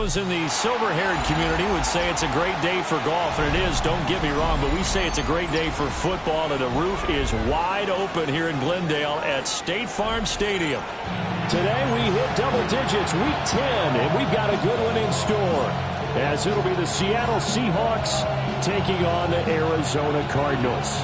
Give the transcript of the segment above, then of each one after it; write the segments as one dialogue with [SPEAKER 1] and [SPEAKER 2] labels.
[SPEAKER 1] those in the silver-haired community would say it's a great day for golf, and it is, don't get me wrong, but we say it's a great day for football, and the roof is wide open here in Glendale at State Farm Stadium.
[SPEAKER 2] Today we hit double digits, week 10, and we've got a good one in store, as it'll be the Seattle Seahawks taking on the Arizona Cardinals.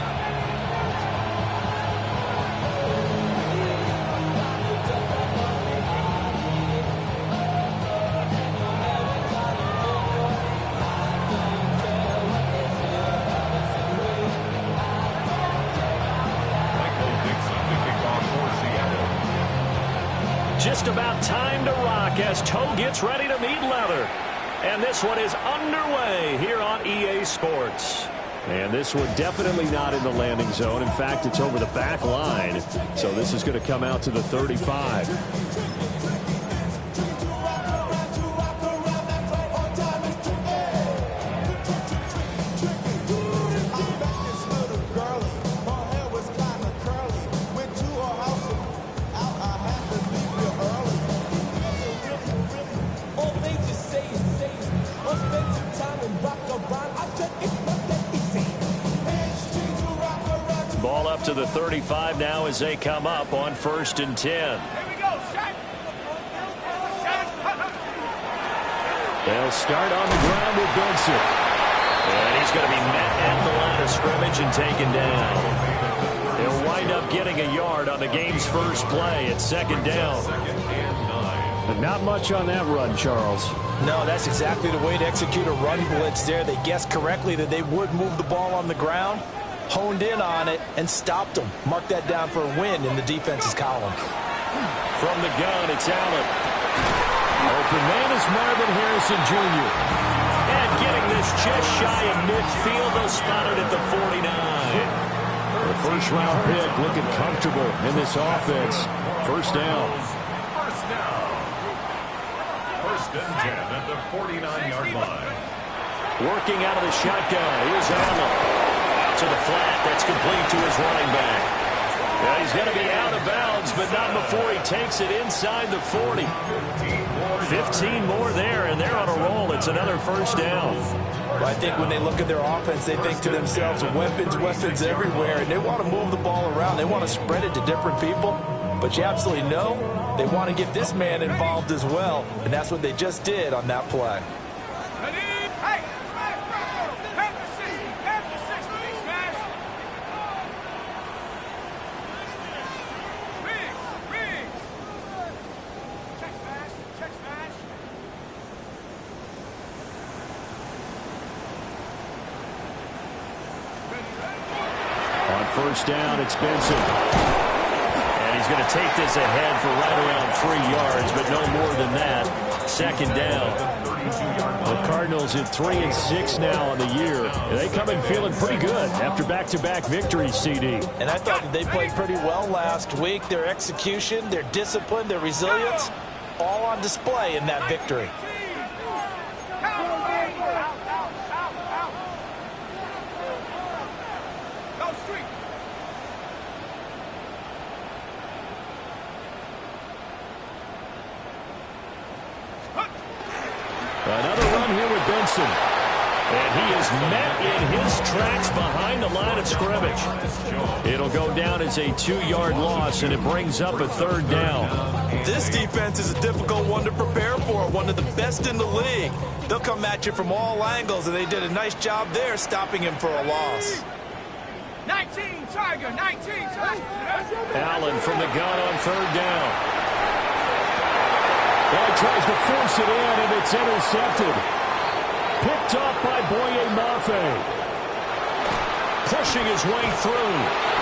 [SPEAKER 1] Just about time to rock as toe gets ready to meet leather. And this one is underway here on EA Sports.
[SPEAKER 2] And this one definitely not in the landing zone. In fact, it's over the back line. So this is going to come out to the 35.
[SPEAKER 1] Ball up to the 35 now as they come up on 1st and 10.
[SPEAKER 2] They'll start on the ground with Benson.
[SPEAKER 1] And he's going to be met at the line of scrimmage and taken down. He'll wind up getting a yard on the game's first play. It's 2nd down.
[SPEAKER 2] But not much on that run, Charles.
[SPEAKER 3] No, that's exactly the way to execute a run blitz there. They guessed correctly that they would move the ball on the ground, honed in on it, and stopped them. Mark that down for a win in the defense's column.
[SPEAKER 1] From the gun, it's Allen.
[SPEAKER 2] Open man is Marvin Harrison Jr.
[SPEAKER 1] And getting this just shy of midfield, they'll spot it at the 49.
[SPEAKER 2] The first-round pick looking comfortable in this offense. 1st down.
[SPEAKER 4] 1st and 10 at the 49-yard line.
[SPEAKER 1] Working out of the shotgun. Here's Allen. To the flat, that's complete to his running back. Yeah, he's going to be out of bounds, but not before he takes it inside the 40. 15 more there, and they're on a roll. It's another 1st down.
[SPEAKER 3] Well, I think when they look at their offense, they think to themselves, weapons, weapons everywhere, and they want to move the ball around. They want to spread it to different people, but you absolutely know they want to get this man involved as well, and that's what they just did on that play.
[SPEAKER 2] On 1st down, it's Benson.
[SPEAKER 1] And he's going to take this ahead for right around 3 yards, but no more than that. 2nd down.
[SPEAKER 2] The Cardinals at 3-6 now on the year. They come in feeling pretty good after back-to-back victories, CD.
[SPEAKER 3] And I thought that they played pretty well last week. Their execution, their discipline, their resilience, all on display in that victory.
[SPEAKER 2] Another run here with Benson.
[SPEAKER 1] And he is met in his tracks behind the line of scrimmage. It'll go down as a 2-yard loss, and it brings up a 3rd down.
[SPEAKER 3] This defense is a difficult one to prepare for, one of the best in the league. They'll come at you from all angles, and they did a nice job there stopping him for a loss.
[SPEAKER 5] 19, Tiger, 19.
[SPEAKER 1] Allen from the gun on 3rd down.
[SPEAKER 2] Well, he tries to force it in, and it's intercepted. Picked off by Boye Mafe.
[SPEAKER 1] Pushing his way through.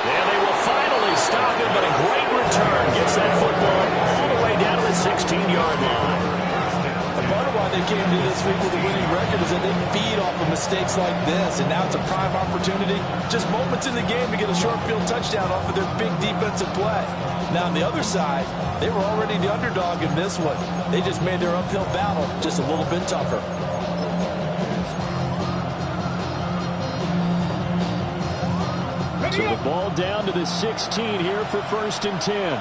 [SPEAKER 1] And they will finally stop him, but a great return gets that football all the way down to the 16-yard line.
[SPEAKER 3] Part of why they came to this week with a winning record is that they feed off of mistakes like this, and now it's a prime opportunity, just moments in the game to get a short field touchdown off of their big defensive play. Now on the other side, they were already the underdog in this one. They just made their uphill battle just a little bit tougher.
[SPEAKER 2] So the ball down to the 16 here for 1st and 10.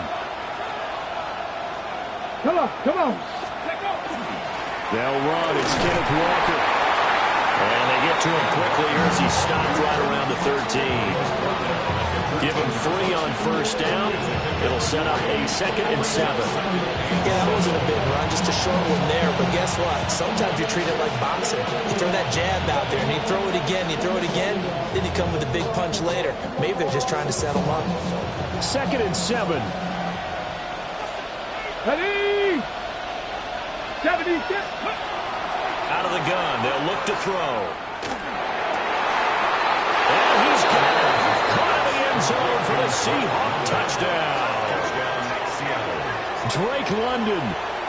[SPEAKER 5] Come on, come on.
[SPEAKER 2] They'll run. It's Kenneth Walker.
[SPEAKER 1] And they get to him quickly here as he stopped right around the 13. Give him 3 on first down. It'll set up a 2nd and 7.
[SPEAKER 3] Yeah, that wasn't a big run, just a short one there. But guess what? Sometimes you treat it like boxing. You throw that jab out there, and you throw it again, then you come with a big punch later. Maybe they're just trying to settle him up.
[SPEAKER 2] 2nd and 7.
[SPEAKER 5] Ready? 76.
[SPEAKER 1] Out of the gun, they'll look to throw. And he's got it. Caught in the end zone for the Seahawk touchdown.
[SPEAKER 2] Drake London,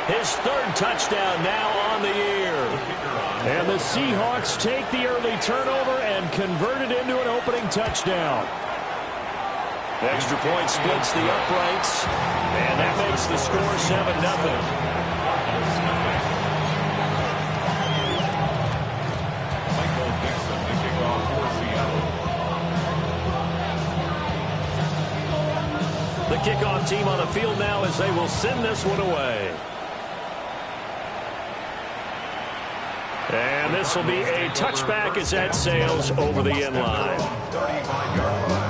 [SPEAKER 1] His 3rd touchdown now on the year.
[SPEAKER 2] and the Seahawks take the early turnover and convert it into an opening touchdown.
[SPEAKER 1] Extra point splits the uprights, and that makes the score 7-0. The kickoff team on the field now as they will send this one away.
[SPEAKER 2] And this will be a touchback as that sails over the end line.
[SPEAKER 4] 35-yard line.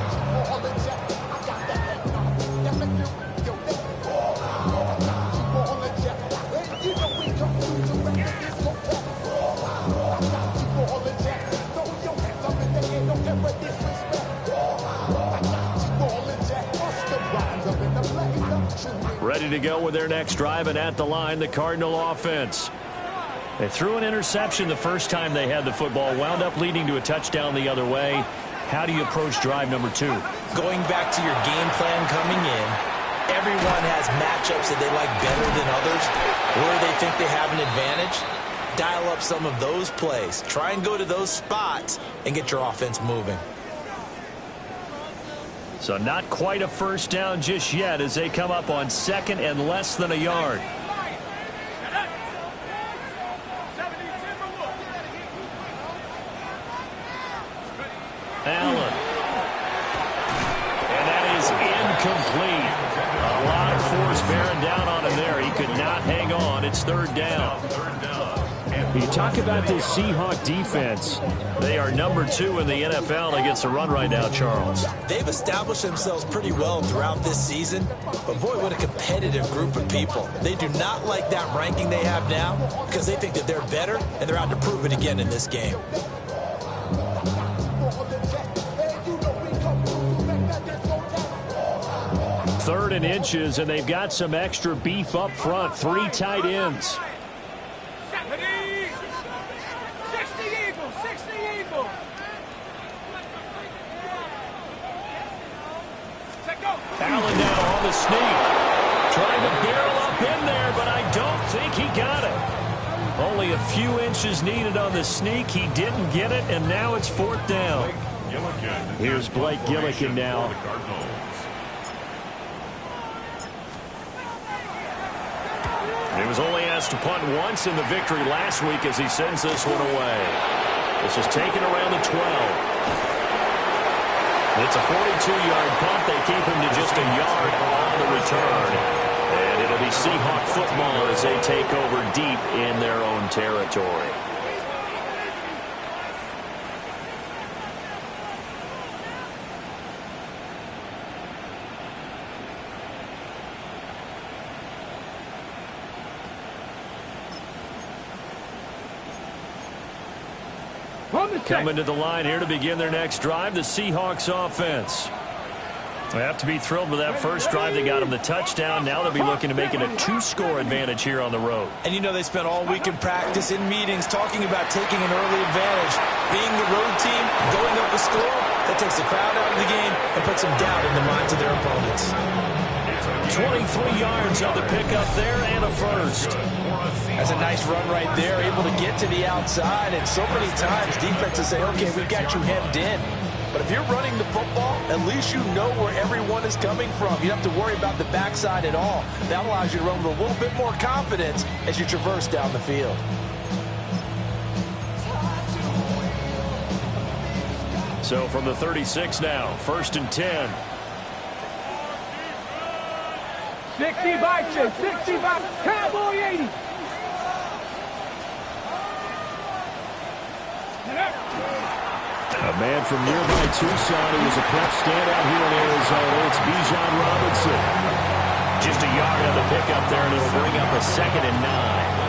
[SPEAKER 2] Ready to go with their next drive, and at the line, the Cardinal offense. They threw an interception the first time they had the football, wound up leading to a touchdown the other way. How do you approach drive number 2?
[SPEAKER 3] Going back to your game plan coming in, everyone has matchups that they like better than others, where they think they have an advantage. Dial up some of those plays. Try and go to those spots and get your offense moving.
[SPEAKER 2] So not quite a first down just yet as they come up on 2nd and less than a yard. Allen. And that is incomplete. A lot of force bearing down on him there. He could not hang on. It's 3rd down. You talk about this Seahawk defense. They are number 2 in the NFL against the run right now, Charles.
[SPEAKER 3] They've established themselves pretty well throughout this season, but boy, what a competitive group of people. They do not like that ranking they have now because they think that they're better, and they're out to prove it again in this game.
[SPEAKER 2] Third and inches, and they've got some extra beef up front. 3 tight ends.
[SPEAKER 5] 60 Eagles, 60 Eagles.
[SPEAKER 2] Allen now on the sneak. Trying to barrel up in there, but I don't think he got it. Only a few inches needed on the sneak. He didn't get it, and now it's 4th down. Here's Blake Gillikin now. He was only asked to punt once in the victory last week as he sends this one away. This is taken around the 12. It's a 42-yard punt. They keep him to just a yard on the return. And it'll be Seahawk football as they take over deep in their own territory. Coming to the line here to begin their next drive, the Seahawks offense. They have to be thrilled with that first drive. They got them the touchdown. Now they'll be looking to make it a 2-score advantage here on the road.
[SPEAKER 3] And you know they spent all week in practice, in meetings, talking about taking an early advantage. Being the road team, going up a score, that takes the crowd out of the game and puts some doubt in the minds of their opponents.
[SPEAKER 2] 23 yards on the pickup there and a first.
[SPEAKER 3] That's a nice run right there, able to get to the outside. And so many times defenses say, okay, we've got you hemmed in. But if you're running the football, at least you know where everyone is coming from. You don't have to worry about the backside at all. That allows you to run with a little bit more confidence as you traverse down the field.
[SPEAKER 2] So from the 36 now, 1st and 10.
[SPEAKER 5] 60 by 60 by Cowboy 80.
[SPEAKER 2] A man from nearby Tucson who was a prep standout here in Arizona. It's Bijan Robinson.
[SPEAKER 1] Just a yard on the pickup there, and it'll bring up a 2nd and 9.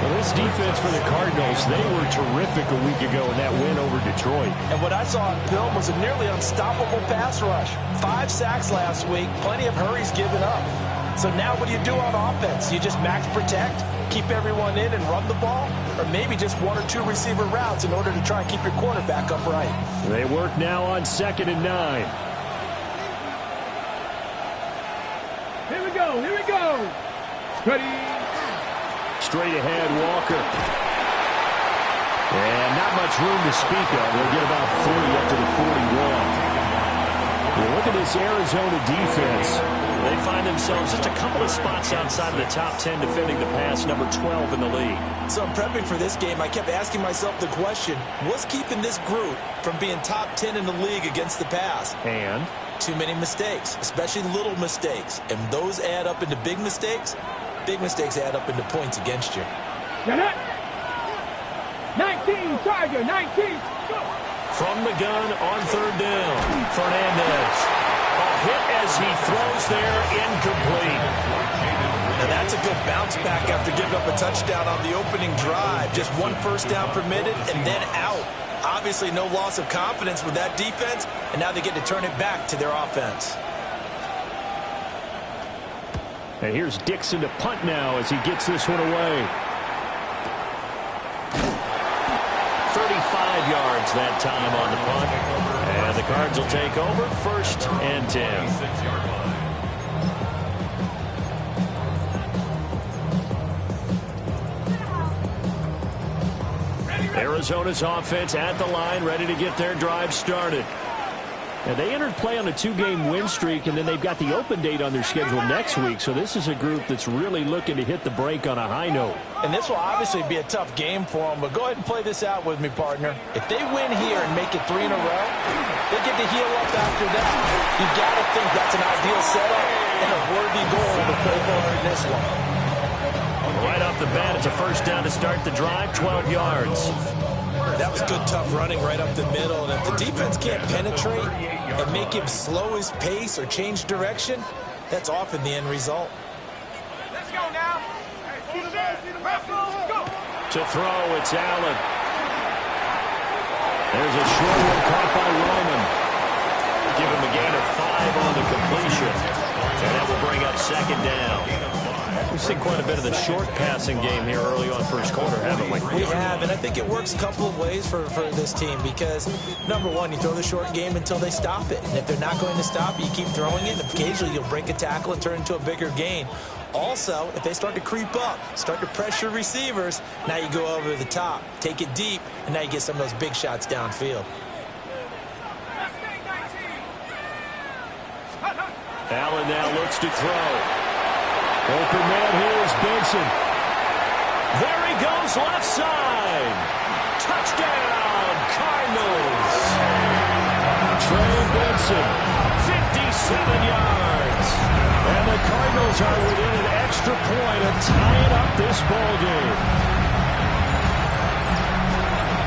[SPEAKER 2] Well, this defense for the Cardinals, they were terrific a week ago in that win over Detroit.
[SPEAKER 3] And what I saw on film was a nearly unstoppable pass rush. 5 sacks last week, plenty of hurries given up. So now what do you do on offense? You just max protect, keep everyone in and run the ball? Or maybe just 1 or 2 receiver routes in order to try and keep your quarterback upright?
[SPEAKER 2] They work now on 2nd and 9.
[SPEAKER 5] Here we go. Here we go. Ready.
[SPEAKER 2] Straight ahead, Walker. And not much room to speak of. They'll get about 3 up to the 41. Well, look at this Arizona defense.
[SPEAKER 1] They find themselves just a couple of spots outside of the top 10 defending the pass, number 12 in the league.
[SPEAKER 3] So I'm prepping for this game. I kept asking myself the question, what's keeping this group from being top 10 in the league against the pass?
[SPEAKER 2] And?
[SPEAKER 3] Too many mistakes, especially little mistakes. And those add up into big mistakes. Big mistakes add up into points against you.
[SPEAKER 5] 19, Tiger, 19. Go.
[SPEAKER 1] From the gun on 3rd down, Fernandez. A hit as he throws there, incomplete.
[SPEAKER 3] Now that's a good bounce back after giving up a touchdown on the opening drive. Just 1 first down permitted and then out. Obviously no loss of confidence with that defense, and now they get to turn it back to their offense.
[SPEAKER 2] And here's Dixon to punt now as he gets this one away.
[SPEAKER 1] 35 yards that time on the punt. And the Cards will take over 1st and 10.
[SPEAKER 2] Arizona's offense at the line, ready to get their drive started. And they entered play on a 2-game win streak, and then they've got the open date on their schedule next week. So this is a group that's really looking to hit the break on a high note.
[SPEAKER 3] And this will obviously be a tough game for them, but go ahead and play this out with me, partner. If they win here and make it 3 in a row, they get to heal up after that. You got to think that's an ideal setup and a worthy goal to play forward in this one.
[SPEAKER 1] Right off the bat, it's a 1st down to start the drive, 12 yards.
[SPEAKER 3] That was good, tough running right up the middle. And if the defense can't penetrate and make him slow his pace or change direction, that's often the end result.
[SPEAKER 5] Let's go now. Go.
[SPEAKER 2] To throw, it's Allen. There's a short one caught by Roman.
[SPEAKER 1] Give him a gain of 5 on the completion. And that will bring up 2nd down.
[SPEAKER 2] We've seen quite a bit of the short passing game here early on 1st quarter, haven't we?
[SPEAKER 3] We have, and I think it works a couple of ways for this team because, number one, you throw the short game until they stop it. And if they're not going to stop it, you keep throwing it, and occasionally you'll break a tackle and turn into a bigger gain. Also, if they start to creep up, start to pressure receivers, now you go over the top, take it deep, and now you get some of those big shots downfield.
[SPEAKER 2] Allen now looks to throw. Open man here is Benson.
[SPEAKER 1] There he goes, left side. Touchdown, Cardinals.
[SPEAKER 2] Trey Benson,
[SPEAKER 1] 57 yards.
[SPEAKER 2] and the Cardinals are within an extra point of tying up this ball game.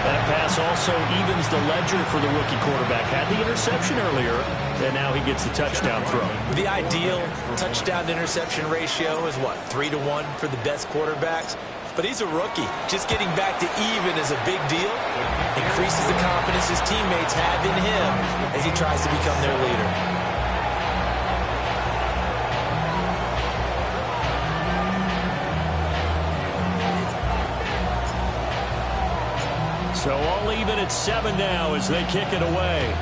[SPEAKER 1] That pass also evens the ledger for the rookie quarterback. Had the interception earlier, and now he gets the touchdown throw.
[SPEAKER 3] The ideal touchdown-to-interception ratio is, what, 3-to-1 for the best quarterbacks? But he's a rookie. Just getting back to even is a big deal. Increases the confidence his teammates have in him as he tries to become their leader.
[SPEAKER 2] So all even at 7 now as they kick it away.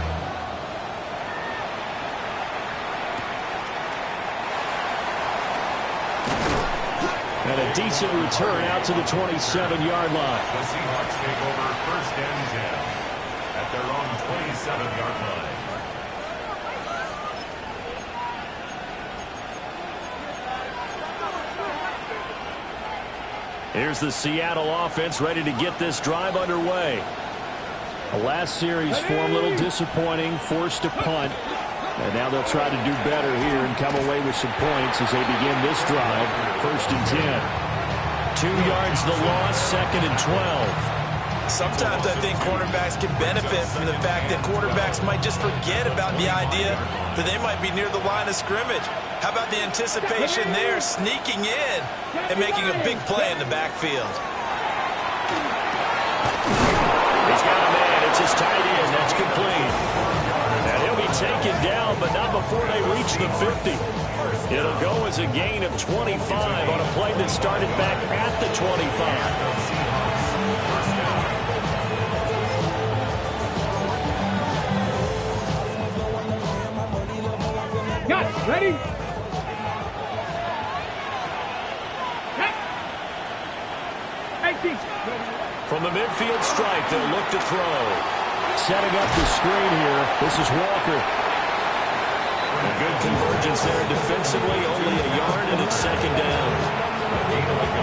[SPEAKER 2] And a decent return out to the 27-yard line.
[SPEAKER 4] The Seahawks take over 1st and 10 at their own 27-yard line.
[SPEAKER 2] Here's the Seattle offense ready to get this drive underway. The last series form a little disappointing, forced to punt. And now they'll try to do better here and come away with some points as they begin this drive. 1st and 10.
[SPEAKER 1] 2 yards the loss, 2nd and 12.
[SPEAKER 3] Sometimes I think cornerbacks can benefit from the fact that quarterbacks might just forget about the idea that they might be near the line of scrimmage. How about the anticipation there, sneaking in and making a big play in the backfield?
[SPEAKER 2] He's got a man. It's his tight end. That's complete. And he'll be taken down, but not before they reach the 50. It'll go as a gain of 25 on a play that started back at the 25.
[SPEAKER 5] Got it. Ready? Cut. 18.
[SPEAKER 2] From the midfield stripe, they'll look to throw. Setting up the screen here. This is Walker. A good convergence there defensively. Only a yard, and it's second down.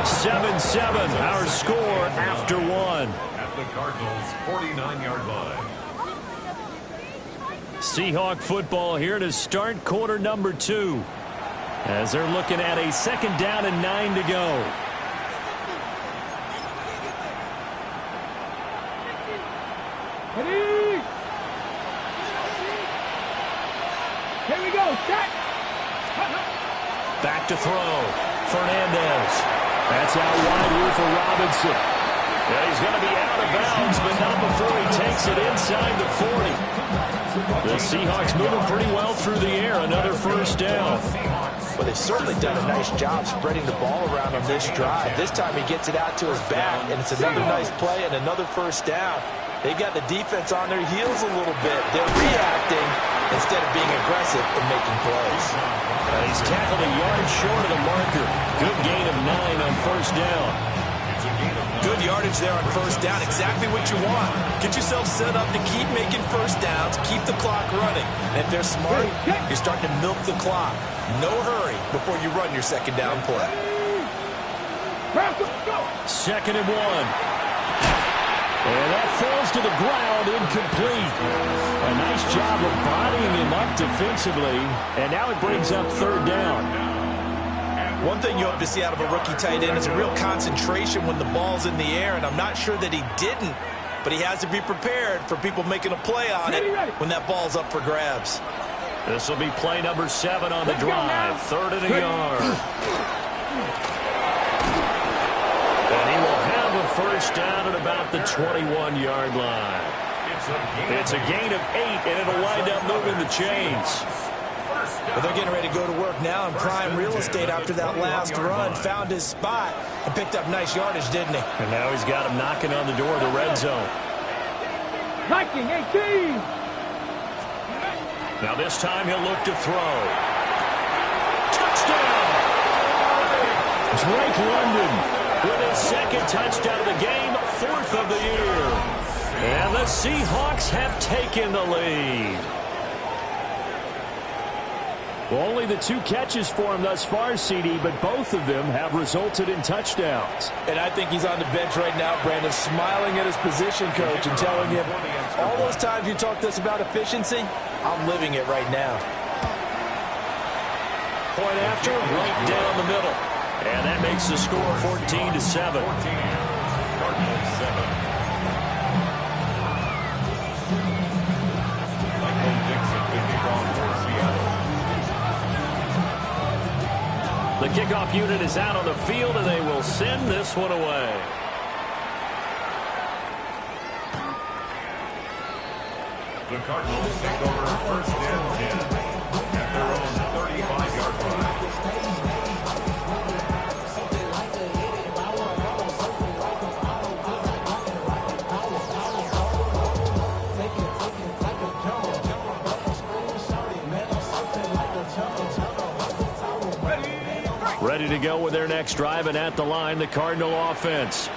[SPEAKER 2] 7-7, our score after one.
[SPEAKER 4] At the Cardinals' 49-yard line.
[SPEAKER 2] Seahawk football here to start quarter number 2. As they're looking at a second down and 9 to go.
[SPEAKER 5] Ready? Here we go. Set.
[SPEAKER 2] Back to throw. Fernandez. That's out wide here for Robinson. Yeah, he's going to be out of bounds, but not before he takes it inside the 40. The Seahawks moving pretty well through the air. Another first down.
[SPEAKER 3] Well, they've certainly done a nice job spreading the ball around on this drive. This time he gets it out to his back, and it's another nice play and another first down. They've got the defense on their heels a little bit. They're reacting instead of being aggressive and making plays.
[SPEAKER 2] He's tackled a yard short of the marker. Good gain of 9 on first down.
[SPEAKER 3] Good yardage there on first down. Exactly what you want. Get yourself set up to keep making first downs, keep the clock running. And if they're smart, you're starting to milk the clock. No hurry before you run your second down play.
[SPEAKER 2] Second and 1. And that falls to the ground, incomplete. A nice job of bodying him up defensively. And now it brings up third down.
[SPEAKER 3] One thing you hope to see out of a rookie tight end is a real concentration when the ball's in the air, and I'm not sure that he didn't, but he has to be prepared for people making a play on it when that ball's up for grabs.
[SPEAKER 2] This will be play number 7 on the drive. Third and a yard. And he will have a first down at about the 21-yard line. It's a gain of 8, and it'll wind up moving the chains.
[SPEAKER 3] Well, they're getting ready to go to work now in prime real estate after that last run. Found his spot and picked up nice yardage, didn't he?
[SPEAKER 2] And now he's got him knocking on the door of the red zone.
[SPEAKER 5] Viking 18.
[SPEAKER 2] Now this time he'll look to throw. Touchdown! Drake London with his second touchdown of the game, 4th of the year. And the Seahawks have taken the lead. Well, only the 2 catches for him thus far, CD, but both of them have resulted in touchdowns.
[SPEAKER 3] And I think he's on the bench right now, Brandon, smiling at his position coach and telling him, all those times you talked to us about efficiency, I'm living it right now.
[SPEAKER 2] Point after, right down the middle. And that makes the score 14-7.
[SPEAKER 4] Cardinals 7. Michael Dixon kicking off for Seattle.
[SPEAKER 2] The kickoff unit is out on the field, and they will send this one away.
[SPEAKER 4] The Cardinals take over first and 10 at their own 35-yard line.
[SPEAKER 2] Ready to go with their next drive, and at the line, the Cardinal offense.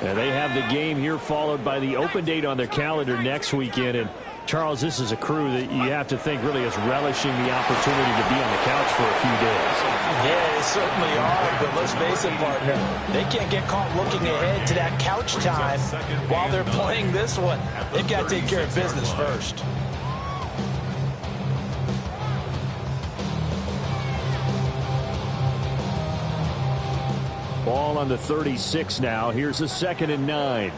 [SPEAKER 2] And they have the game here followed by the open date on their calendar next weekend. And, Charles, this is a crew that you have to think really is relishing the opportunity to be on the couch for a few days.
[SPEAKER 3] Yeah, they certainly are, but let's face it, partner. They can't get caught looking ahead to that couch time while they're playing this one. They've got to take care of business first.
[SPEAKER 2] Ball on the 36 now. Here's a 2nd and 9.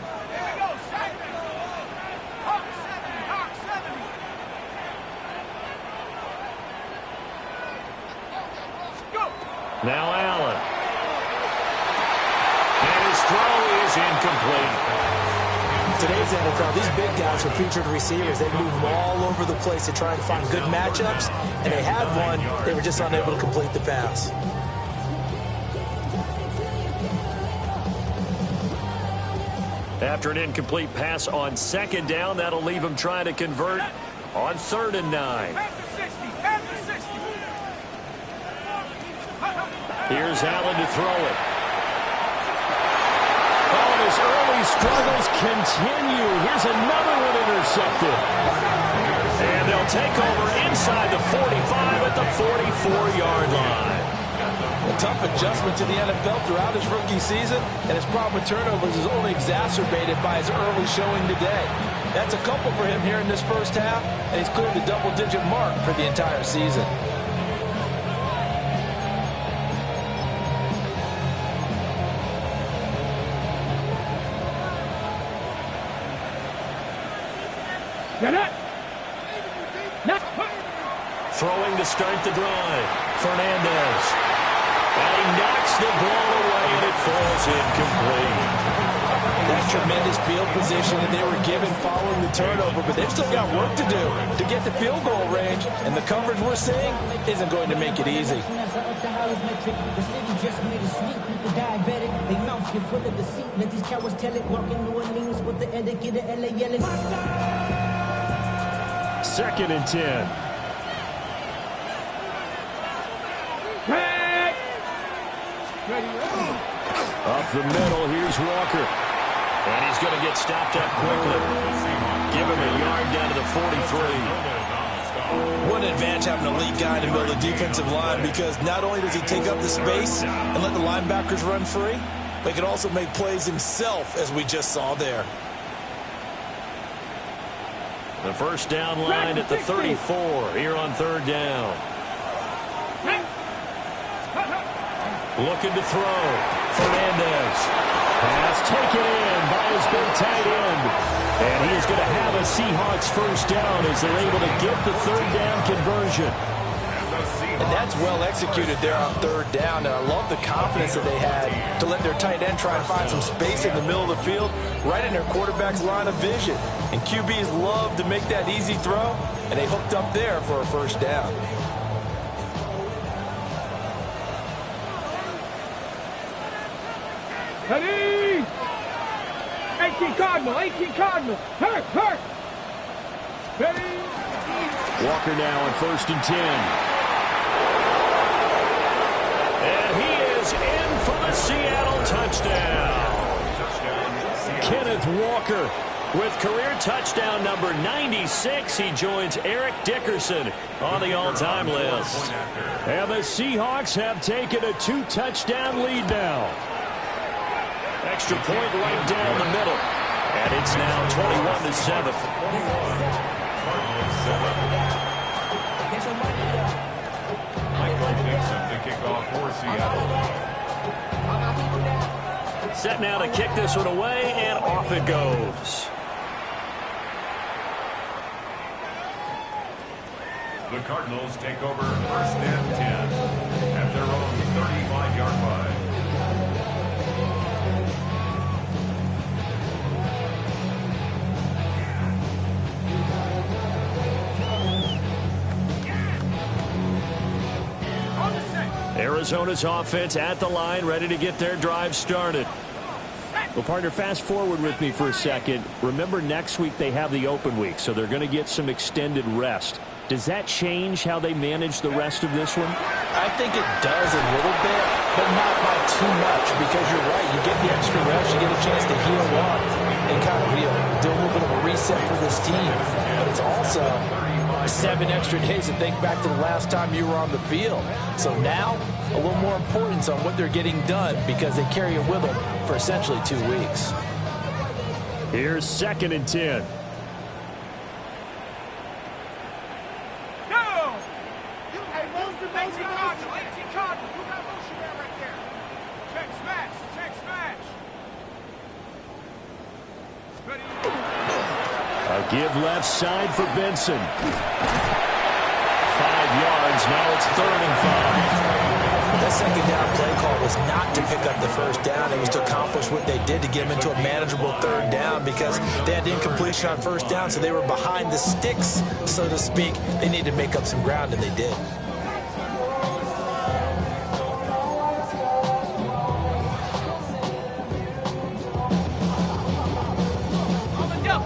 [SPEAKER 2] Now Allen. And his throw is incomplete.
[SPEAKER 3] Today's NFL, these big guys are featured receivers. They move them all over the place to try and find good matchups, and they had one. They were just unable to complete the pass.
[SPEAKER 2] After an incomplete pass on second down, that'll leave him trying to convert on 3rd and 9. Here's Allen to throw it. Oh, and his early struggles continue. Here's another one intercepted. And they'll take over inside the 45 at the 44-yard line.
[SPEAKER 3] A tough adjustment to the NFL throughout his rookie season, and his problem with turnovers is only exacerbated by his early showing today. That's a couple for him here in this first half, and he's cleared the double-digit mark for the entire season.
[SPEAKER 2] Throwing to start the drive. Fernandez. And he knocks the ball away, and it falls incomplete.
[SPEAKER 3] That tremendous field position that they were given following the turnover, but they've still got work to do to get the field goal range, and the coverage we're seeing isn't going to make it easy.
[SPEAKER 2] Second and 10. Up the middle, here's Walker. And he's going to get stopped up quickly. Give him a yard down to the 43.
[SPEAKER 3] What an advantage having a lead guy in the middle of the defensive line, because not only does he take up the space and let the linebackers run free, but he can also make plays himself, as we just saw there.
[SPEAKER 2] The first down line at the 34 here on 3rd down. Looking to throw. Fernandez. Pass taken in by his big tight end. And he is going to have a Seahawks first down as they're able to get the 3rd down conversion.
[SPEAKER 3] And that's well executed there on 3rd down. And I love the confidence that they had to let their tight end try and find some space in the middle of the field, right in their quarterback's line of vision. And QBs love to make that easy throw, and they hooked up there for a first down.
[SPEAKER 5] Ready? 18 Cardinal, 18 Cardinal. Hurt. Ready?
[SPEAKER 2] Walker now on 1st and 10. And he is in for the Seattle touchdown. Kenneth Walker with career touchdown number 96. He joins Eric Dickerson on the all-time list. And the Seahawks have taken a 2-touchdown lead now. Extra point right down the middle. And it's now 21-7.
[SPEAKER 4] Michael Dixon to kick off for Seattle.
[SPEAKER 2] Set now to kick this one away, and off it goes.
[SPEAKER 4] The Cardinals take over 1st and 10 at their own 35-yard line.
[SPEAKER 2] Arizona's offense at the line, ready to get their drive started. Well, partner, fast forward with me for a second. Remember, next week they have the open week, so they're going to get some extended rest. Does that change how they manage the rest of this one?
[SPEAKER 3] I think it does a little bit, but not by too much, because you're right. You get the extra rest, you get a chance to heal up and kind of do a little bit of a reset for this team. But it's also 7 extra days to think back to the last time you were on the field. So now, a little more importance on what they're getting done, because they carry it with them for essentially 2 weeks.
[SPEAKER 2] Here's 2nd and 10. A give left side for Benson. 5 yards. Now it's 3rd and 5.
[SPEAKER 3] That second down play call was not to pick up the first down. It was to accomplish what they did to get them into a manageable third down because they had incompletion on first down, so they were behind the sticks, so to speak. They needed to make up some ground, and they did.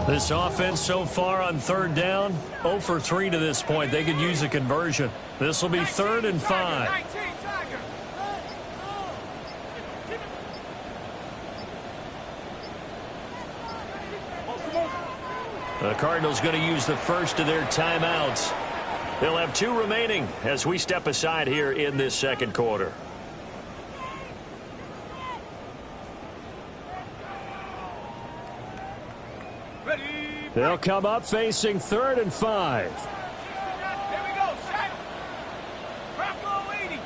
[SPEAKER 2] This offense so far on third down, 0 for 3 to this point. They could use a conversion. This will be 3rd and 5. The Cardinals going to use the first of their timeouts. They'll have 2 remaining as we step aside here in this second quarter. They'll come up facing 3rd and 5.
[SPEAKER 5] Here we go, set. Bronco 80.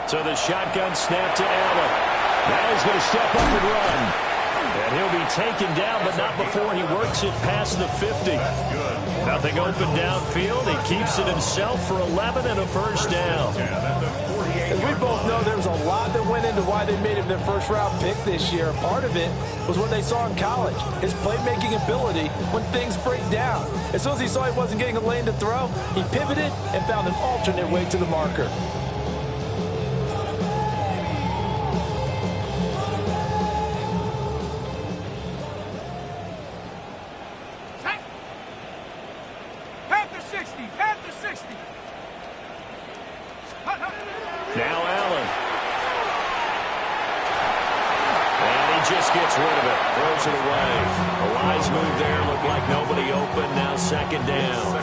[SPEAKER 2] So the shotgun snap to Allen. Now he's going to step up and run. And he'll be taken down, but not before he works it past the 50. Nothing open downfield. He keeps it himself for 11 and a first down.
[SPEAKER 3] As we both know, there was a lot that went into why they made him their first-round pick this year. Part of it was what they saw in college, his playmaking ability when things break down. As soon as he saw he wasn't getting a lane to throw, he pivoted and found an alternate way to the marker.
[SPEAKER 2] Now Allen. And he just gets rid of it. Throws it away. A wise move there. Looked like nobody open. Now second down.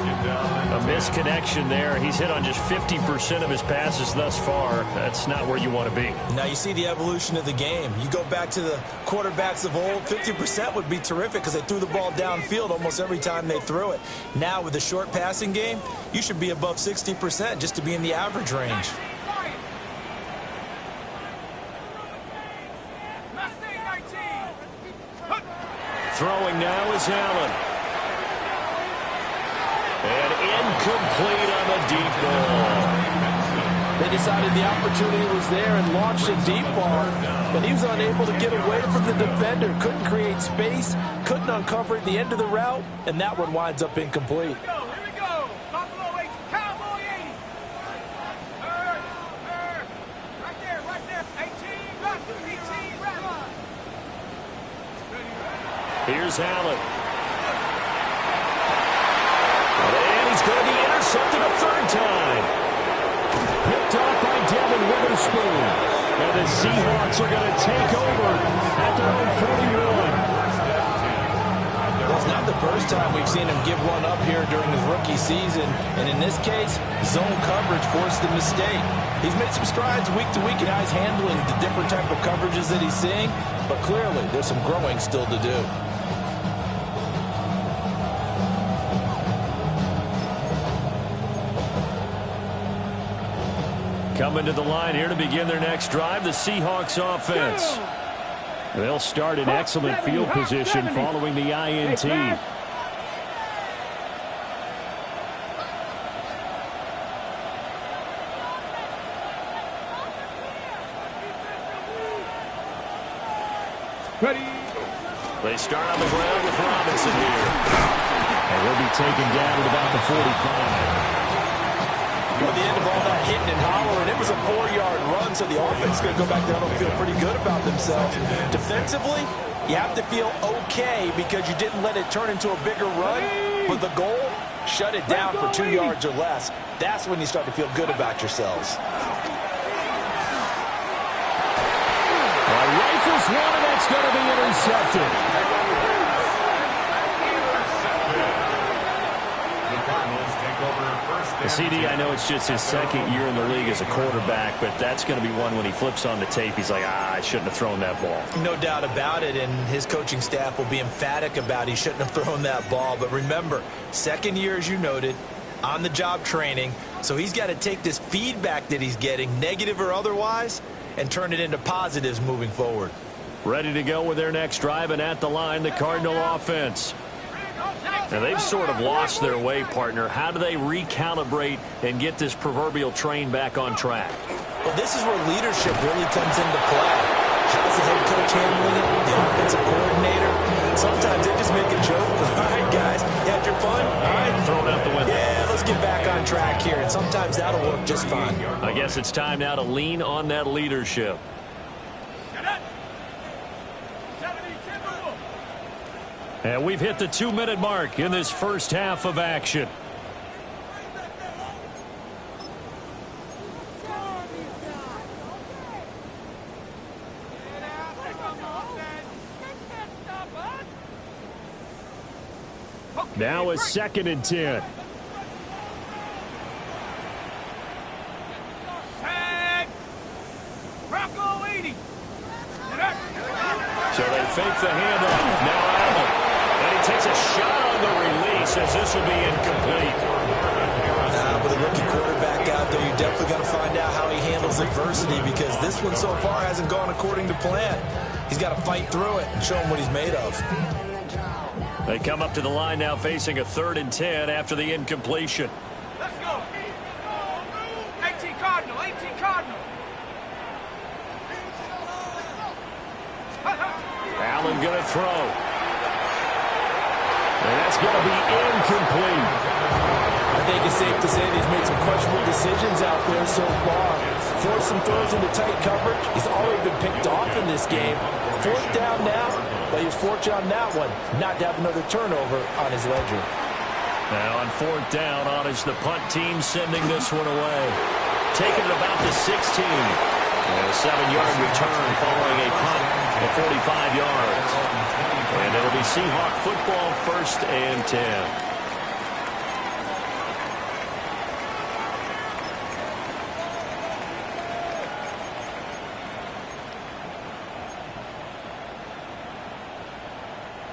[SPEAKER 2] A misconnection there. He's hit on just 50% of his passes thus far. That's not where you want to be.
[SPEAKER 3] Now you see the evolution of the game. You go back to the quarterbacks of old, 50% would be terrific because they threw the ball downfield almost every time they threw it. Now with the short passing game, you should be above 60% just to be in the average range.
[SPEAKER 2] Throwing now is Allen. And incomplete on the deep ball.
[SPEAKER 3] They decided the opportunity was there and launched a deep ball, but he was unable to get away from the defender. Couldn't create space, couldn't uncover at the end of the route, and that one winds up incomplete.
[SPEAKER 2] Here's Allen. And he's going to be intercepted a third time. Picked off by Devin Witherspoon. And the Seahawks are going to take over at their own 41.
[SPEAKER 3] Well, it's not the first time we've seen him give one up here during his rookie season. And in this case, zone coverage forced the mistake. He's made some strides week to week in how he's handling the different type of coverages that he's seeing. But clearly, there's some growing still to do.
[SPEAKER 2] Coming to the line here to begin their next drive, the Seahawks offense. They'll start in excellent field position following the INT.
[SPEAKER 5] Ready.
[SPEAKER 2] They start on the ground with Robinson here. And he'll be taken down at about the 45.
[SPEAKER 3] Well, the end of all that hitting and hollering, it was a 4-yard run, so the offense is going to go back down and feel pretty good about themselves. Defensively, you have to feel okay because you didn't let it turn into a bigger run, but the goal, shut it down for 2 yards or less. That's when you start to feel good about yourselves.
[SPEAKER 2] Rifles one, and that's going to be intercepted. CD, I know it's just his second year in the league as a quarterback, but that's going to be one when he flips on the tape, he's like, I shouldn't have thrown that ball.
[SPEAKER 3] No doubt about it, and his coaching staff will be emphatic about he shouldn't have thrown that ball. But remember, second year, as you noted, on-the-job training. So he's got to take this feedback that he's getting, negative or otherwise, and turn it into positives moving forward.
[SPEAKER 2] Ready to go with their next drive, and at the line, the Cardinal offense. Now, they've sort of lost their way, partner. How do they recalibrate and get this proverbial train back on track?
[SPEAKER 3] Well, this is where leadership really comes into play. How's the head coach handling it? The offensive coordinator? Sometimes they just make a joke. All right, guys, you had your fun? All right.
[SPEAKER 2] Throw it out the window.
[SPEAKER 3] Yeah, let's get back on track here. And sometimes that'll work just fine.
[SPEAKER 2] I guess it's time now to lean on that leadership. And we've hit the 2-minute mark in this first half of action. Now it's 2nd and 10. So they fake the handoff. Now Allen. And he takes a shot on the release as this will be incomplete.
[SPEAKER 3] With a rookie quarterback out there, you're definitely going to find out how he handles adversity, because this one so far hasn't gone according to plan. He's got to fight through it and show him what he's made of.
[SPEAKER 2] They come up to the line now facing a 3rd and 10 after the incompletion.
[SPEAKER 5] Let's go. 18 Cardinal, 18 Cardinal.
[SPEAKER 2] Allen going to throw. And that's going to be incomplete.
[SPEAKER 3] I think it's safe to say that he's made some questionable decisions out there so far. Forced some throws into tight coverage. He's already been picked off in this game. 4th down now, but he was fortunate on that one not to have another turnover on his ledger.
[SPEAKER 2] Now on 4th down, is the punt team sending this one away. Taking it about the 16. And a 7-yard return following a punt at 45 yards. And it'll be Seahawk football, 1st and 10.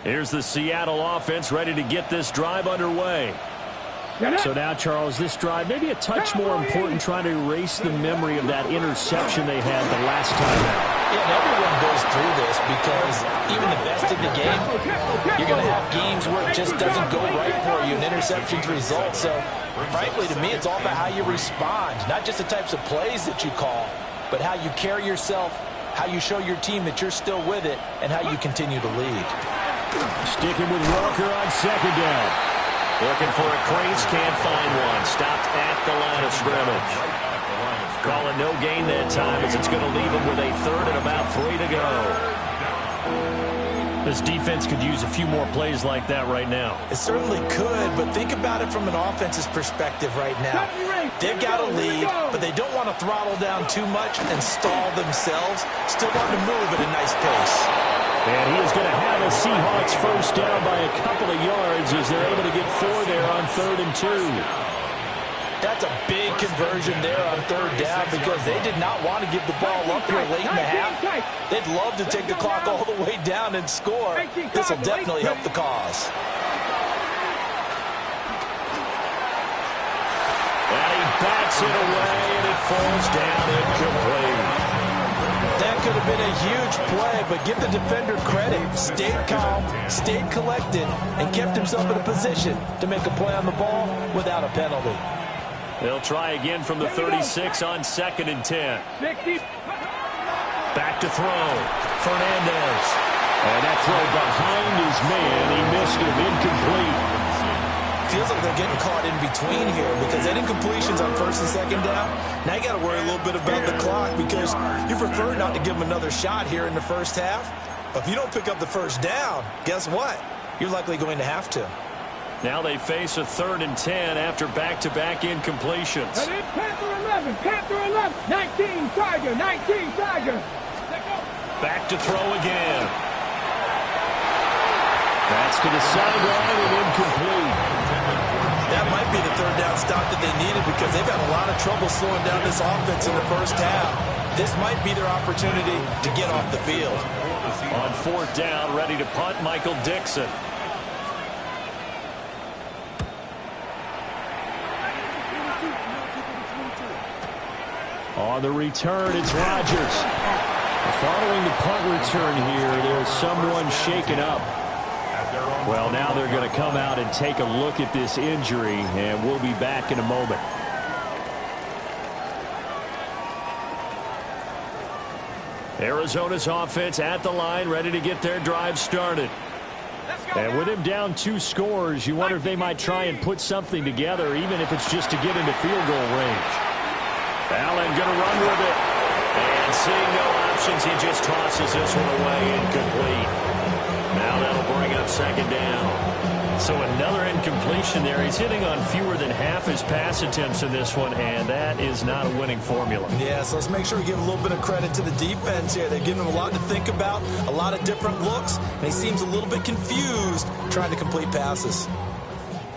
[SPEAKER 2] Here's the Seattle offense ready to get this drive underway. So now, Charles, this drive maybe a touch more important, trying to erase the memory of that interception they had the last time out.
[SPEAKER 3] Yeah, and everyone goes through this, because even the best in the game, you're going to have games where it just doesn't go right for you, and interceptions result. So, frankly, to me, it's all about how you respond, not just the types of plays that you call, but how you carry yourself, how you show your team that you're still with it, and how you continue to lead.
[SPEAKER 2] Sticking with Walker on 2nd down. Looking for a crease, can't find one. Stopped at the line of scrimmage. Calling no gain that time, as it's going to leave him with a 3rd and about 3 to go. This defense could use a few more plays like that right now.
[SPEAKER 3] It certainly could, but think about it from an offense's perspective right now. They've got a lead, but they don't want to throttle down too much and stall themselves. Still want to move at a nice pace.
[SPEAKER 2] And he is going to have a Seahawks 1st down by a couple of yards as they're able to get 4 there on 3rd and 2.
[SPEAKER 3] That's a big conversion there on 3rd down, because they did not want to give the ball up here late in the half. They'd love to take the clock all the way down and score. This will definitely help the cause.
[SPEAKER 2] And he bats it away, and it falls down incomplete.
[SPEAKER 3] That could have been a huge play, but give the defender credit. Stayed calm, stayed collected, and kept himself in a position to make a play on the ball without a penalty.
[SPEAKER 2] They'll try again from the 36 on 2nd and 10. Back to throw. Fernandez. And that throw behind his man. He missed it. Incomplete.
[SPEAKER 3] Feels like they're getting caught in between here, because that incompletion's on 1st and 2nd down. Now you got to worry a little bit about the clock, because you prefer not to give them another shot here in the first half. But if you don't pick up the 1st down, guess what? You're likely going to have to.
[SPEAKER 2] Now they face a 3rd and 10 after back-to-back incompletions.
[SPEAKER 5] Panther 11, Panther 11, 19 Tiger, 19 Tiger.
[SPEAKER 2] Back to throw again. That's to the sideline and incomplete.
[SPEAKER 3] That might be the 3rd down stop that they needed, because they've had a lot of trouble slowing down this offense in the first half. This might be their opportunity to get off the field.
[SPEAKER 2] On 4th down, ready to punt, Michael Dixon. On the return, it's Rodgers. Following the punt return here, there's someone shaken up. Well, now they're going to come out and take a look at this injury, and we'll be back in a moment. Arizona's offense at the line, ready to get their drive started. And with him down 2 scores, you wonder if they might try and put something together, even if it's just to get into field goal range. Allen going to run with it. And seeing no options, he just tosses this one away, incomplete. Now that'll bring up second down. So another incompletion there. He's hitting on fewer than half his pass attempts in this one, and that is not a winning formula.
[SPEAKER 3] Yeah, so let's make sure we give a little bit of credit to the defense here. They're giving him a lot to think about, a lot of different looks, and he seems a little bit confused trying to complete passes.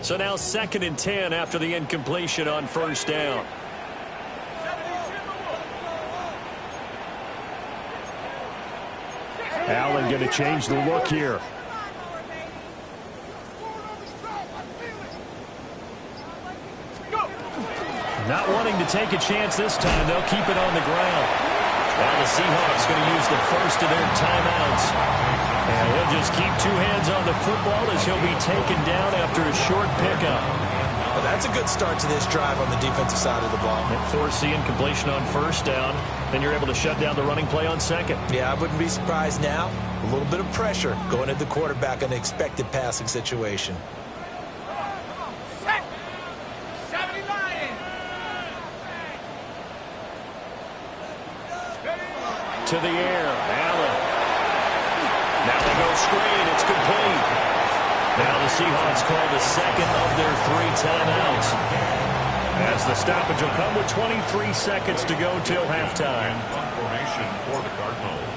[SPEAKER 2] So now 2nd and 10 after the incompletion on first down. Allen going to change the look here. Not wanting to take a chance this time. They'll keep it on the ground. Now the Seahawks going to use the first of their timeouts. And he'll just keep 2 hands on the football as he'll be taken down after a short pickup.
[SPEAKER 3] Well, that's a good start to this drive on the defensive side of the ball.
[SPEAKER 2] Force the incompletion on first down. Then you're able to shut down the running play on second.
[SPEAKER 3] Yeah, I wouldn't be surprised now. A little bit of pressure going at the quarterback in an expected passing situation.
[SPEAKER 2] To the air, Allen. Now they go screen, it's complete. Now the Seahawks call the second of their 3 timeouts. As the stoppage will come with 23 seconds to go till halftime.
[SPEAKER 4] Formation for the Cardinals.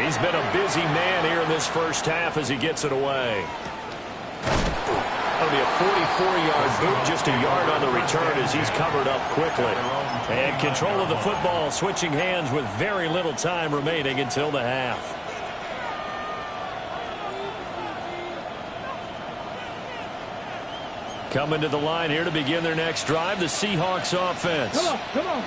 [SPEAKER 2] He's been a busy man here in this first half as he gets it away. That'll be a 44-yard boot, just a yard on the return as he's covered up quickly. And control of the football, switching hands with very little time remaining until the half. Coming to the line here to begin their next drive, the Seahawks offense.
[SPEAKER 5] Come on.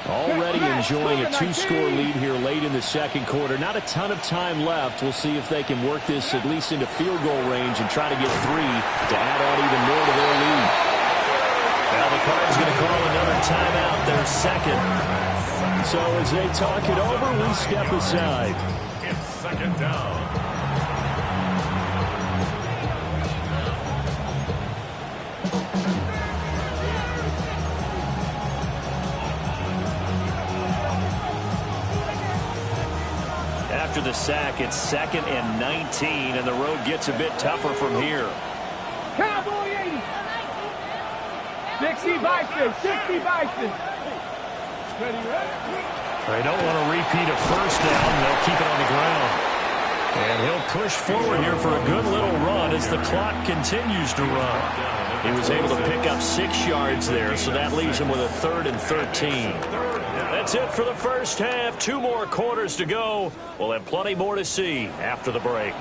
[SPEAKER 2] Already enjoying a 2-score lead here late in the second quarter. Not a ton of time left. We'll see if they can work this at least into field goal range and try to get 3 to add on even more to their lead. Now the Cards going to call another timeout, their second. So as they talk it over, we step aside.
[SPEAKER 4] It's second down.
[SPEAKER 2] After the sack, it's 2nd and 19, and the road gets a bit tougher from here.
[SPEAKER 5] Cowboy 80. 60 Vikings. 60 Vikings. Ready?
[SPEAKER 2] They don't want to repeat a first down. They'll keep it on the ground. And he'll push forward here for a good little run as the clock continues to run. He was able to pick up 6 yards there, so that leaves him with a 3rd and 13. That's it for the first half. 2 more quarters to go. We'll have plenty more to see after the break.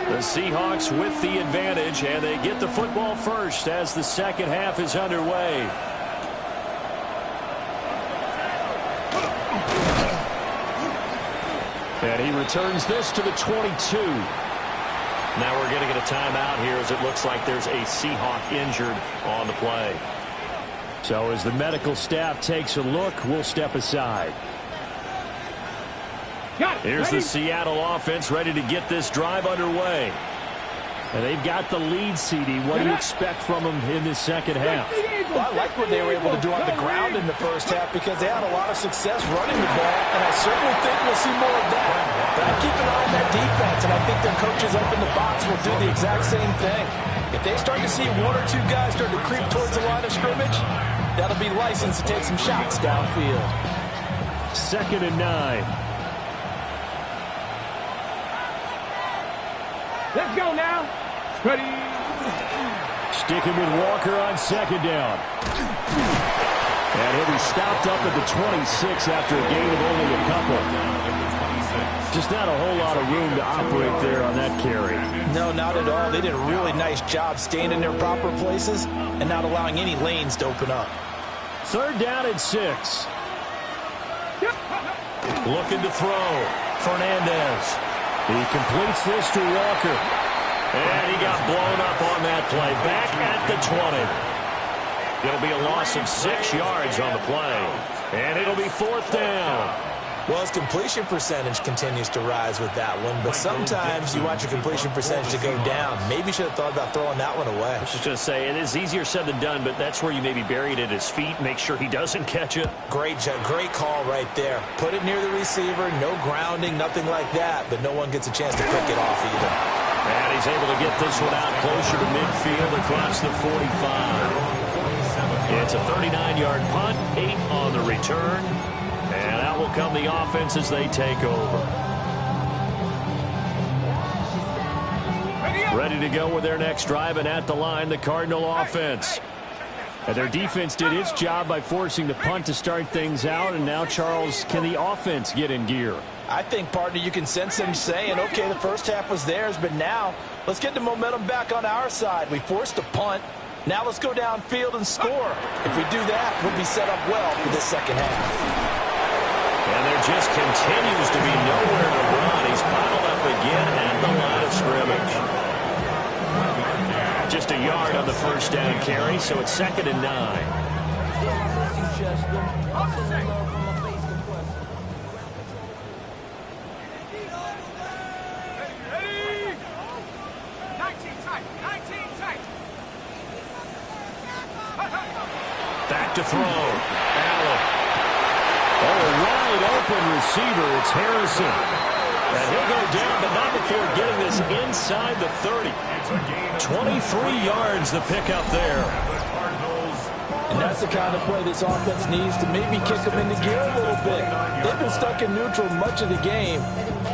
[SPEAKER 2] The Seahawks with the advantage, and they get the football first as the second half is underway. And he returns this to the 22. Now we're going to get a timeout here as it looks like there's a Seahawk injured on the play. So as the medical staff takes a look, we'll step aside. Here's the Seattle offense ready to get this drive underway. And they've got the lead, CD. What do you expect from them in this second half?
[SPEAKER 3] Well, I like what they were able to do on the ground in the first half because they had a lot of success running the ball, and I certainly think we'll see more of that. But I keep an eye on that defense, and I think their coaches up in the box will do the exact same thing. If they start to see 1 or 2 guys start to creep towards the line of scrimmage, that'll be licensed to take some shots downfield.
[SPEAKER 2] 2nd and 9.
[SPEAKER 5] Let's go now. Ready?
[SPEAKER 2] Sticking with Walker on 2nd down. And he'll be stopped up at the 26 after a gain of only a couple. Just not a whole lot of room to operate there on that carry.
[SPEAKER 3] No, not at all. They did a really nice job staying in their proper places and not allowing any lanes to open up.
[SPEAKER 2] 3rd down and 6. Looking to throw. Fernandez. He completes this to Walker. And he got blown up on that play. Back at the 20. It'll be a loss of 6 yards on the play. And it'll be 4th down.
[SPEAKER 3] Well, his completion percentage continues to rise with that one, but sometimes you want your completion percentage to go down. Maybe you should have thought about throwing that one away.
[SPEAKER 2] I was just going to say, it is easier said than done, but that's where you maybe bury it at his feet, make sure he doesn't catch it.
[SPEAKER 3] Great call right there. Put it near the receiver, no grounding, nothing like that, but no one gets a chance to pick it off either.
[SPEAKER 2] And he's able to get this one out closer to midfield across the 45. It's a 39-yard punt, 8 on the return. And out will come the offense as they take over. Ready to go with their next drive, and at the line, the Cardinal offense. And their defense did its job by forcing the punt to start things out, and now, Charles, can the offense get in gear?
[SPEAKER 3] I think, partner, you can sense them saying, okay, the first half was theirs, but now let's get the momentum back on our side. We forced a punt. Now let's go downfield and score. If we do that, we'll be set up well for this second half.
[SPEAKER 2] And there just continues to be nowhere to run. He's bottled up again at the line of scrimmage. Just a yard on the first down carry, so it's 2nd and 9. Back to throw. Allen. Oh, a wide open receiver. It's Harrison. And he'll go down, but not before getting this inside the 30. 23 yards the pickup there.
[SPEAKER 3] And that's the kind of play this offense needs to maybe kick them into gear a little bit. They've been stuck in neutral much of the game.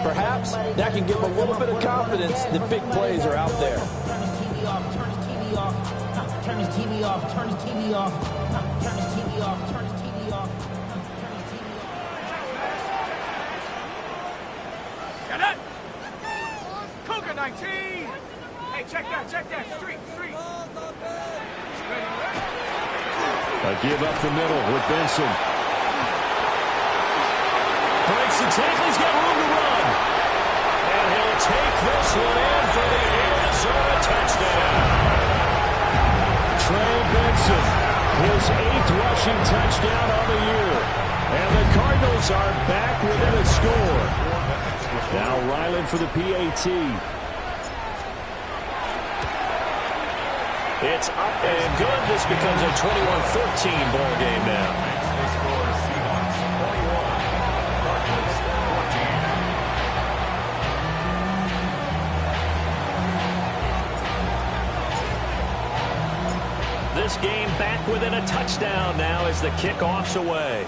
[SPEAKER 3] Perhaps that can give them a little bit of confidence that big plays are out there.
[SPEAKER 6] Turn his TV off, turn his TV off, turn his TV off, turn his TV off, turn his TV off.
[SPEAKER 5] Got it? Cougar 19. Hey, check that, street.
[SPEAKER 2] A give up the middle with Benson. Breaks the tackle, he's got room to run. And he'll take this one in for the Arizona touchdown. Trey Benson, his 8th rushing touchdown on the year. And the Cardinals are back within a score. Now Ryland for the PAT. It's up and good. This becomes a 21-14 ball game now. This game back within a touchdown now as the kickoff's away.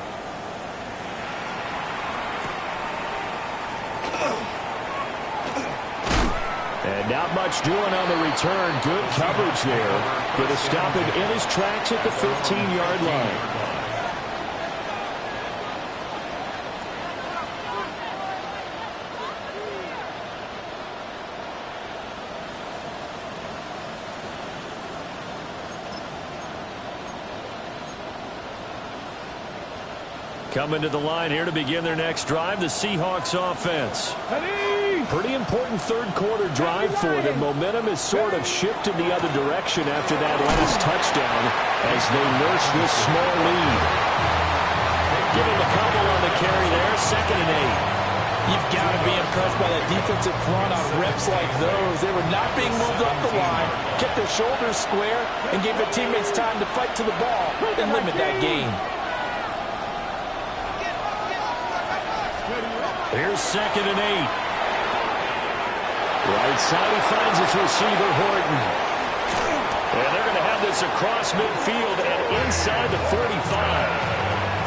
[SPEAKER 2] And not much doing on the return. Good coverage there. Going to stop him in his tracks at the 15-yard line. Coming to the line here to begin their next drive, the Seahawks offense. Pretty important third quarter drive for them. Momentum has sort of shifted the other direction after that last touchdown as they nurse this small lead. Give him a couple on the carry there, 2nd and 8.
[SPEAKER 3] You've got to be impressed by that defensive front on reps like those. They were not being moved up the line, kept their shoulders square, and gave their teammates time to fight to the ball and limit that gain.
[SPEAKER 2] Here's 2nd and 8. Right side, he finds his receiver, Horton. And they're going to have this across midfield and inside the 45.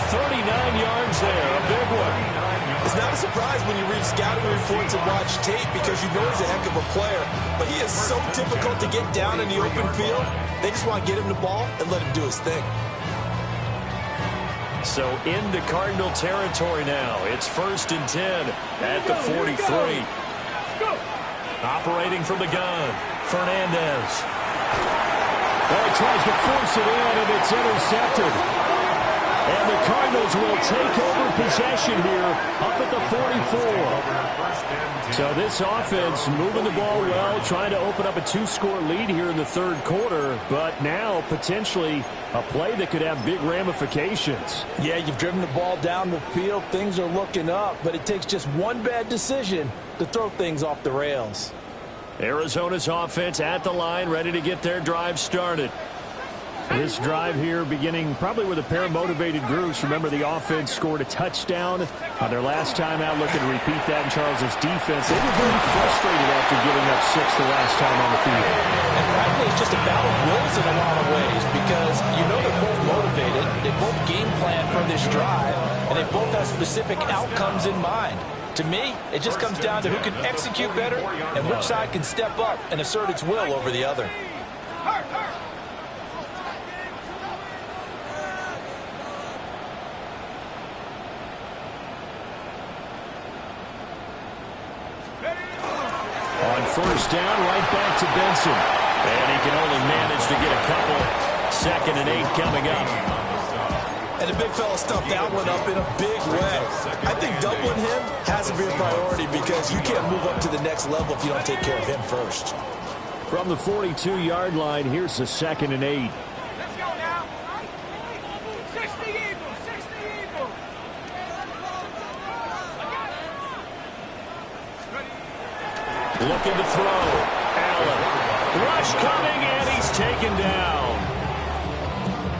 [SPEAKER 2] 39 yards there, a big one.
[SPEAKER 3] It's not a surprise when you read scouting reports and watch tape because you know he's a heck of a player. But he is so difficult to get down in the open field. They just want to get him the ball and let him do his thing.
[SPEAKER 2] So into Cardinal territory now. It's 1st and 10 at the 43. Operating from the gun, Fernandez. Well, he tries to force it in, and it's intercepted. And the Cardinals will take over possession here up at the 44. So this offense moving the ball well, trying to open up a 2-score lead here in the 3rd quarter, but now potentially a play that could have big ramifications.
[SPEAKER 3] Yeah, you've driven the ball down the field. Things are looking up, but it takes just one bad decision to throw things off the rails.
[SPEAKER 2] Arizona's offense at the line, ready to get their drive started. This drive here beginning probably with a pair of motivated groups. Remember, the offense scored a touchdown on their last time out, looking to repeat that in Charles's defense. They were very frustrated after giving up 6 the last time on the field.
[SPEAKER 3] And frankly, it's just a battle of wills in a lot of ways because you know they're both motivated. They both game plan for this drive, and they both have specific outcomes in mind. To me, it just comes down to who can execute better and which side can step up and assert its will over the other.
[SPEAKER 2] On 1st down, right back to Benson. And he can only manage to get a couple. 2nd and 8 coming up.
[SPEAKER 3] And the big fella stuffed that one up in a big way. I think doubling him has to be a priority because you can't move up to the next level if you don't take care of him first.
[SPEAKER 2] From the 42-yard line, here's the 2nd and 8.
[SPEAKER 5] Let's go now. 60 Eagles, 60 Eagles.
[SPEAKER 2] Looking to throw. Allen. Rush coming, and he's taken down.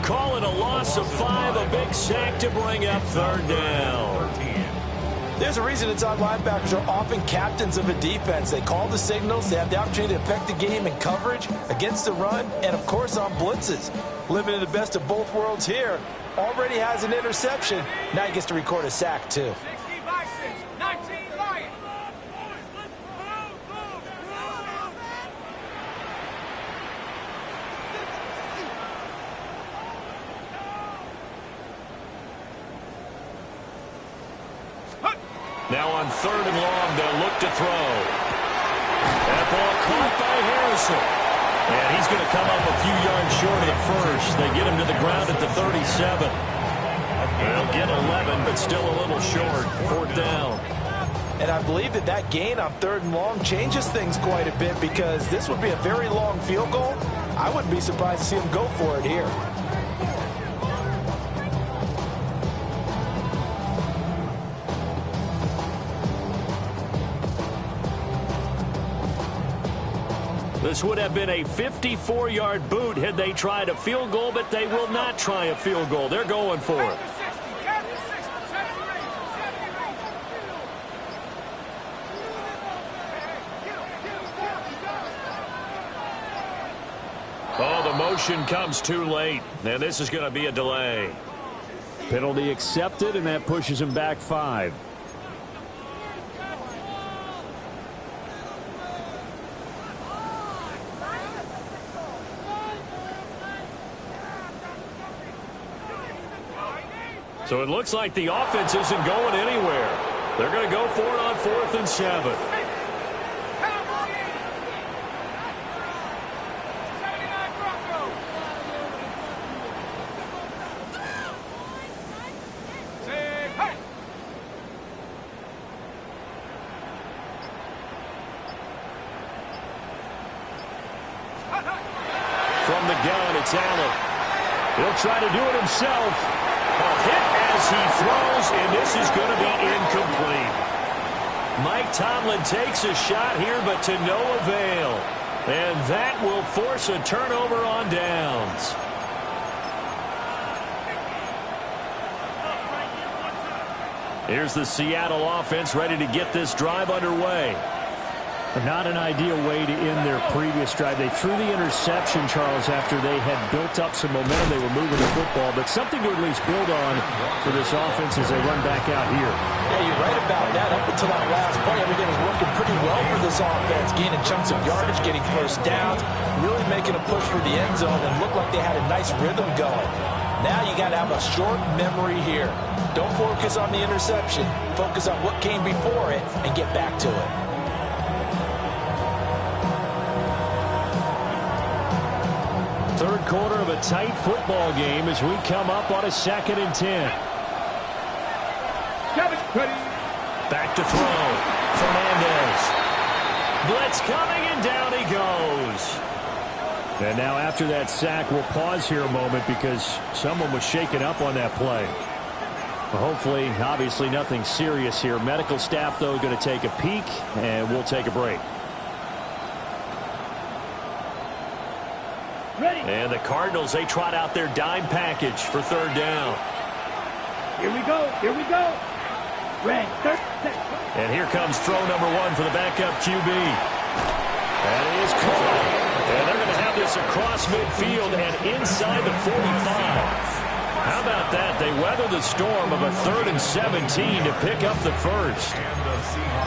[SPEAKER 2] Call it a loss of 5, a big sack to bring up 3rd down.
[SPEAKER 3] There's a reason inside linebackers are often captains of a defense. They call the signals. They have the opportunity to affect the game in coverage, against the run, and, of course, on blitzes. Living in the best of both worlds here. Already has an interception. Now he gets to record a sack, too.
[SPEAKER 5] 60 by 6, 19 Lions.
[SPEAKER 2] Now on 3rd and long, they'll look to throw. That ball caught by Harrison. And he's going to come up a few yards short of the 1st. They get him to the ground at the 37. They'll get 11, but still a little short. 4th down.
[SPEAKER 3] And I believe that gain on 3rd and long changes things quite a bit because this would be a very long field goal. I wouldn't be surprised to see him go for it here.
[SPEAKER 2] This would have been a 54-yard boot had they tried a field goal, but they will not try a field goal. They're going for it. Oh, the motion comes too late, and this is going to be a delay. Penalty accepted, and that pushes him back 5. So it looks like the offense isn't going anywhere. They're going to go for it on 4th and 7. From the gun, it's Allen. He'll try to do it himself. A hit as he throws, and this is going to be incomplete. Mike Tomlin takes a shot here, but to no avail. And that will force a turnover on downs. Here's the Seattle offense ready to get this drive underway. Not an ideal way to end their previous drive. They threw the interception, Charles, after they had built up some momentum. They were moving the football, but something to at least build on for this offense as they run back out here.
[SPEAKER 3] Yeah, you're right about that. Up until that last play, everything was working pretty well for this offense, gaining chunks of yardage, getting first downs, really making a push for the end zone, and looked like they had a nice rhythm going. Now you got to have a short memory here. Don't focus on the interception. Focus on what came before it and get back to it.
[SPEAKER 2] Third quarter of a tight football game as we come up on a 2nd and 10. Back to throw. Fernandez. Blitz coming, and down he goes. And now after that sack, we'll pause here a moment because someone was shaken up on that play. Hopefully, obviously nothing serious here. Medical staff, though, going to take a peek, and we'll take a break.
[SPEAKER 5] Ready.
[SPEAKER 2] And the Cardinals, they trot out their dime package for 3rd down.
[SPEAKER 5] Here we go. Here we go. Red.
[SPEAKER 2] And here comes throw number 1 for the backup QB. That is caught. And they're going to have this across midfield and inside the 45. How about that? They weather the storm of a 3rd and 17 to pick up the first.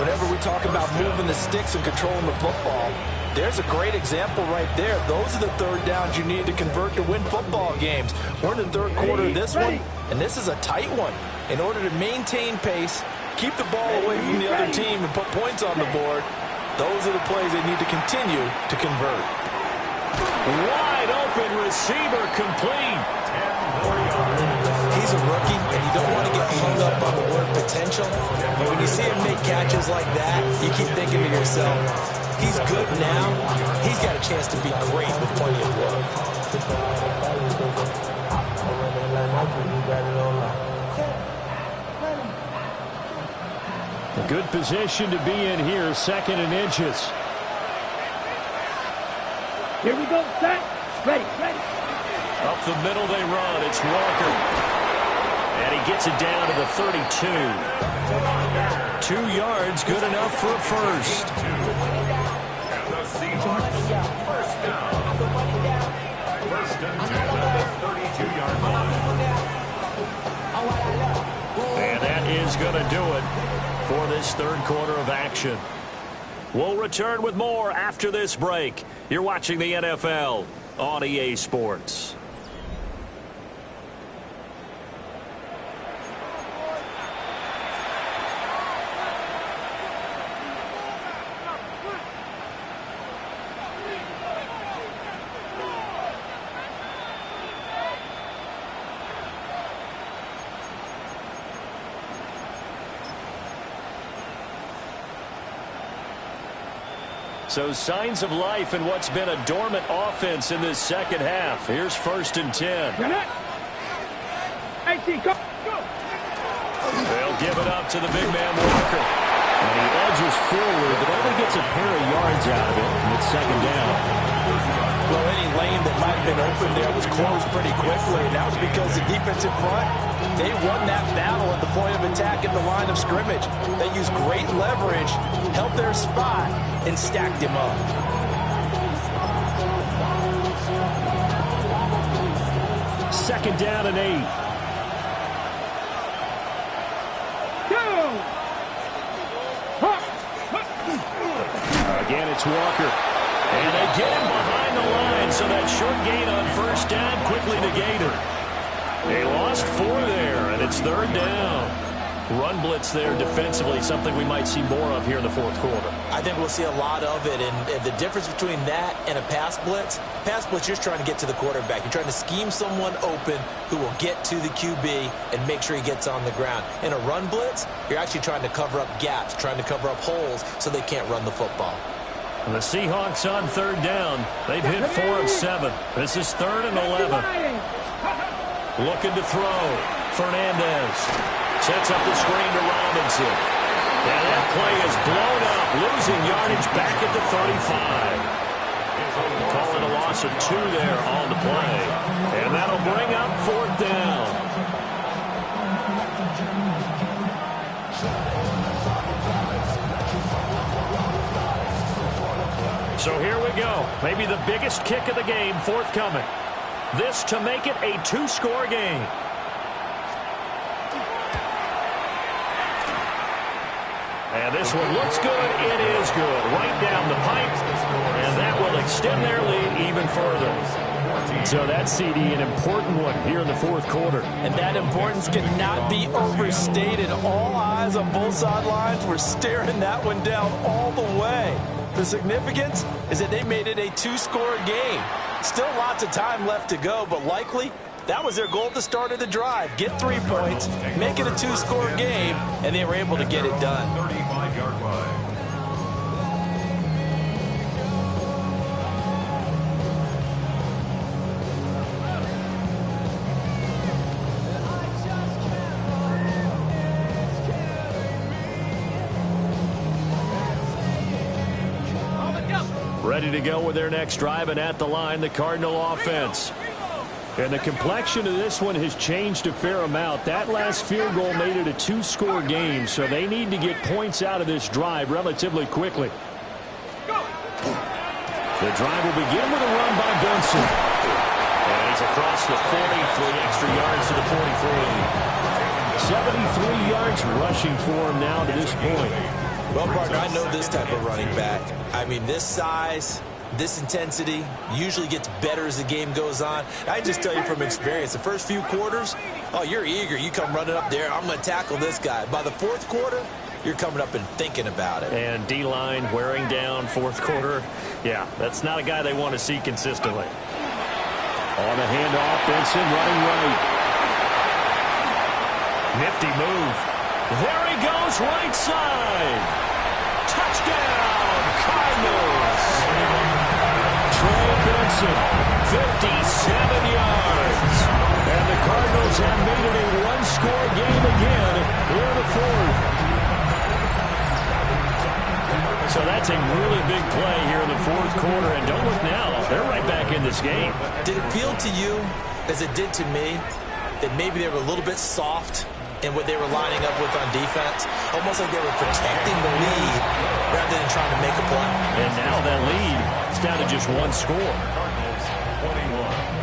[SPEAKER 3] Whenever we talk about moving the sticks and controlling the football, there's a great example right there. Those are the 3rd downs you need to convert to win football games. We're in the 3rd quarter of this one, and this is a tight one. In order to maintain pace, keep the ball away from the other team, and put points on the board, those are the plays they need to continue to convert.
[SPEAKER 2] Wide open receiver complete.
[SPEAKER 3] He's a rookie, and you don't want to get hung up on the word potential. But when you see him make catches like that, you keep thinking to yourself, he's good now. He's got a chance to be great with plenty of work.
[SPEAKER 2] A good position to be in here, 2nd and inches.
[SPEAKER 5] Here we go. Set. Ready. Ready.
[SPEAKER 2] Up the middle they run. It's Walker. And he gets it down to the 32. 2 yards, good enough for a first.
[SPEAKER 4] And the Seahawks, 1st down. 1st and 10 at the 32-yard line.
[SPEAKER 2] And that is going to do it for this 3rd quarter of action. We'll return with more after this break. You're watching the NFL on EA Sports. So signs of life in what's been a dormant offense in this 2nd half. Here's 1st and 10. They'll give it up to the big man Walker. And he edges forward, but only gets a pair of yards out of it, and it's 2nd down.
[SPEAKER 3] Well, any lane that might have been open there was closed pretty quickly, and that was because the defensive front, they won that battle at the point of attack at the line of scrimmage. They used great leverage, held their spot, and stacked him up.
[SPEAKER 2] Second down and 8. Again, it's Walker. And they get him behind the line, so that short gain on 1st down quickly negated. They lost 4 there, and it's 3rd down. Run blitz there defensively, something we might see more of here in the 4th quarter.
[SPEAKER 3] I think we'll see a lot of it, and the difference between that and a pass blitz, you're just trying to get to the quarterback. You're trying to scheme someone open who will get to the QB and make sure he gets on the ground. In a run blitz, you're actually trying to cover up gaps, trying to cover up holes so they can't run the football.
[SPEAKER 2] The Seahawks on 3rd down. They've hit 4 of 7. This is 3rd and 11. Looking to throw. Fernandez sets up the screen to Robinson. And that play is blown up, losing yardage back at the 35. Call it a loss of 2 there on the play. And that'll bring up 4th down. So here we go. Maybe the biggest kick of the game forthcoming. This to make it a 2-score game. And this one looks good. It is good. Right down the pipe. And that will extend their lead even further. So that's CD, an important one here in the fourth quarter.
[SPEAKER 3] And that importance cannot be overstated. All eyes on both sidelines were staring that one down all the way. The significance is that they made it a two-score game. Still lots of time left to go, but likely that was their goal at the start of the drive. Get 3 points, make it a two-score game, and they were able to get it done.
[SPEAKER 4] 35-yard line.
[SPEAKER 2] Ready to go with their next drive, and at the line, the Cardinal offense. And the complexion of this one has changed a fair amount. That last field goal made it a two-score game, so they need to get points out of this drive relatively quickly. The drive will begin with a run by Benson.
[SPEAKER 1] And he's across the 40, 3 extra yards to the 43.
[SPEAKER 2] 73 yards rushing for him now to this point.
[SPEAKER 3] Well, partner, I know this type of running back. I mean, this size, this intensity usually gets better as the game goes on. I just tell you from experience, the first few quarters, oh, you're eager. You come running up there, I'm going to tackle this guy. By the fourth quarter, you're coming up and thinking about it.
[SPEAKER 2] And D-line wearing down fourth quarter. Yeah, that's not a guy they want to see consistently. On the handoff, Benson running right. Nifty move. There he goes, right side. Touchdown, Cardinals. Trey Benson, 57 yards. And the Cardinals have made it a one-score game again here in the fourth. So that's a really big play here in the fourth quarter. And don't look now, they're right back in this game.
[SPEAKER 3] Did it feel to you, as it did to me, that maybe they were a little bit soft in what they were lining up with on defense? Almost like they were protecting the lead rather than trying to make a play.
[SPEAKER 2] And now that lead is down to just one score.
[SPEAKER 4] Cardinals 21.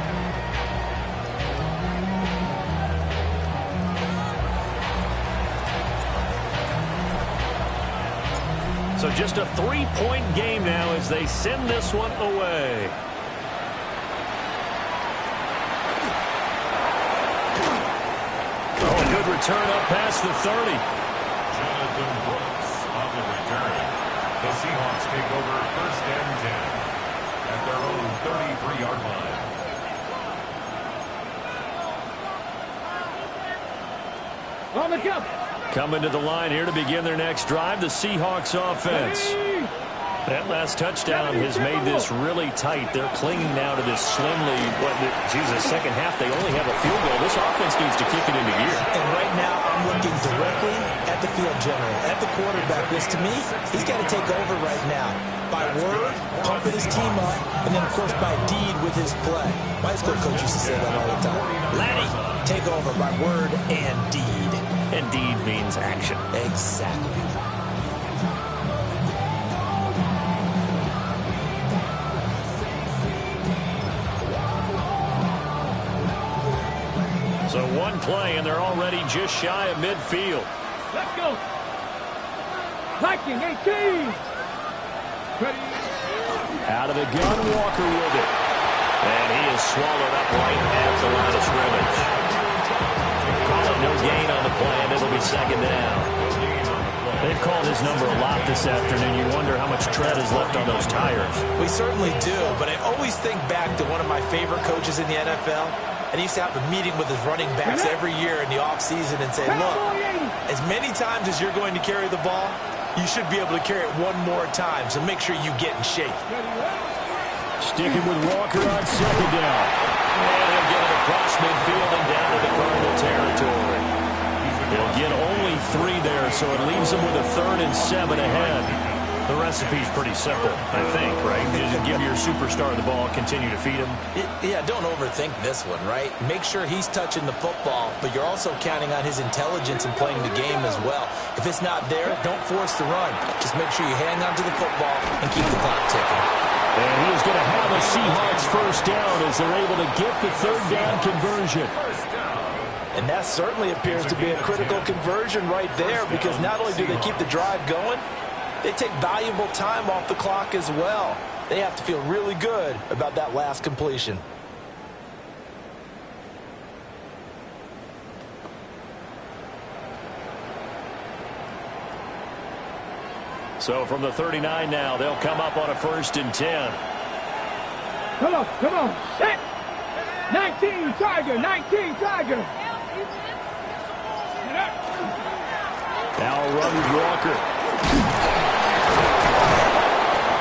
[SPEAKER 2] So just a 3-point game now as they send this one away. Oh, a good return up past the 30.
[SPEAKER 4] Jonathan Brooks on the return. The Seahawks take over 1st and 10 at their own 33-yard line.
[SPEAKER 5] On the jump.
[SPEAKER 2] Coming to the line here to begin their next drive, the Seahawks offense. That last touchdown has made this really tight. They're clinging now to this slim lead. Second half, they only have a field goal. This offense needs to kick it into gear.
[SPEAKER 3] And right now, I'm looking directly at the field general, at the quarterback, because to me, he's got to take over right now. By word, pumping his team up, and then, of course, by deed with his play. My school coach used to say that all the time. Laddie, take over by word and deed.
[SPEAKER 2] And deed means action.
[SPEAKER 3] Exactly.
[SPEAKER 2] So one play, and they're already just shy of midfield.
[SPEAKER 5] Let's go. Hiking 18. Ready.
[SPEAKER 2] Out of the gun, Walker with it. And he is swallowed up right at the line of scrimmage. Call it no gain on the play, and it'll be second down. They've called his number a lot this afternoon. You wonder how much tread is left on those tires.
[SPEAKER 3] We certainly do, but I always think back to one of my favorite coaches in the NFL. And he used to have a meeting with his running backs every year in the offseason and say, look, as many times as you're going to carry the ball, you should be able to carry it one more time, so make sure you get in shape.
[SPEAKER 2] Sticking with Walker on second down. And he'll get it across midfield and down to the Cardinal territory. He'll get only 3 there, so it leaves him with a 3rd and 7 ahead. The recipe's pretty simple, I think, right? You just give your superstar the ball, continue to feed him.
[SPEAKER 3] Yeah, don't overthink this one, right? Make sure he's touching the football, but you're also counting on his intelligence in playing the game as well. If it's not there, don't force the run. Just make sure you hang on to the football and keep the clock ticking.
[SPEAKER 2] And he is going to have a Seahawks first down as they're able to get the 3rd down conversion.
[SPEAKER 3] And that certainly appears to be a critical conversion right there, because not only do they keep the drive going, they take valuable time off the clock as well. They have to feel really good about that last completion.
[SPEAKER 2] So from the 39 now, they'll come up on a 1st and 10.
[SPEAKER 5] Come on. Set. 19 Tiger.
[SPEAKER 2] Now a run with Walker.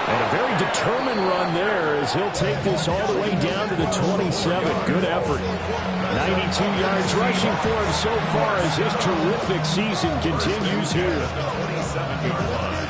[SPEAKER 2] And a very determined run there as he'll take this all the way down to the 27. Good effort. 92 yards rushing for him so far as his terrific season continues here.
[SPEAKER 4] 27-yard line.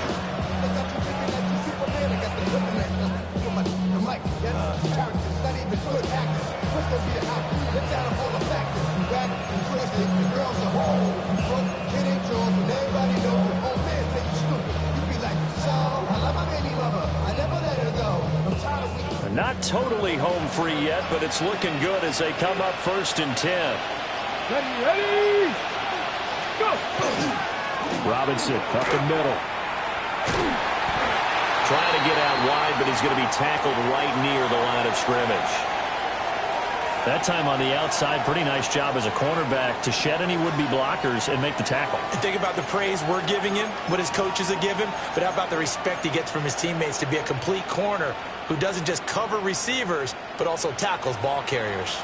[SPEAKER 2] Not totally home free yet, but it's looking good as they come up 1st and 10.
[SPEAKER 5] Ready, go!
[SPEAKER 2] Robinson up the middle. Trying to get out wide, but he's going to be tackled right near the line of scrimmage. That time on the outside, pretty nice job as a cornerback to shed any would-be blockers and make the tackle.
[SPEAKER 7] Think about the praise we're giving him, what his coaches are giving, but how about the respect he gets from his teammates to be a complete corner who doesn't just cover receivers, but also tackles ball carriers.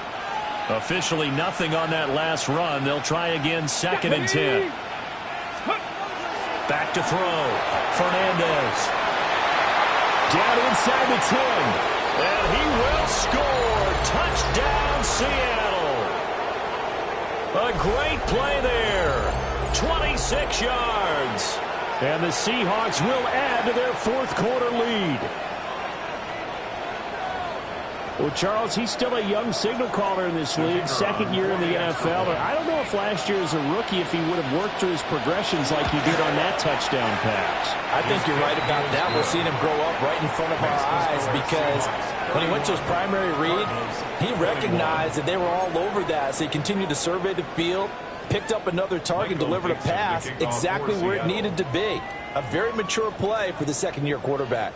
[SPEAKER 2] Officially nothing on that last run. They'll try again 2nd and 10. Back to throw. Fernandez. Down inside the 10. And he will score. Touchdown, Seattle. A great play there. 26 yards. And the Seahawks will add to their 4th quarter lead. Well, Charles, he's still a young signal caller in this league, 2nd year in the NFL. I don't know if last year as a rookie, if he would have worked through his progressions like he did on that touchdown pass.
[SPEAKER 7] I think you're right about that. We're seeing him grow up right in front of our eyes because when he went to his primary read, he recognized that they were all over that. So he continued to survey the field, picked up another target, delivered a pass exactly where it needed to be. A very mature play for the 2nd-year quarterback.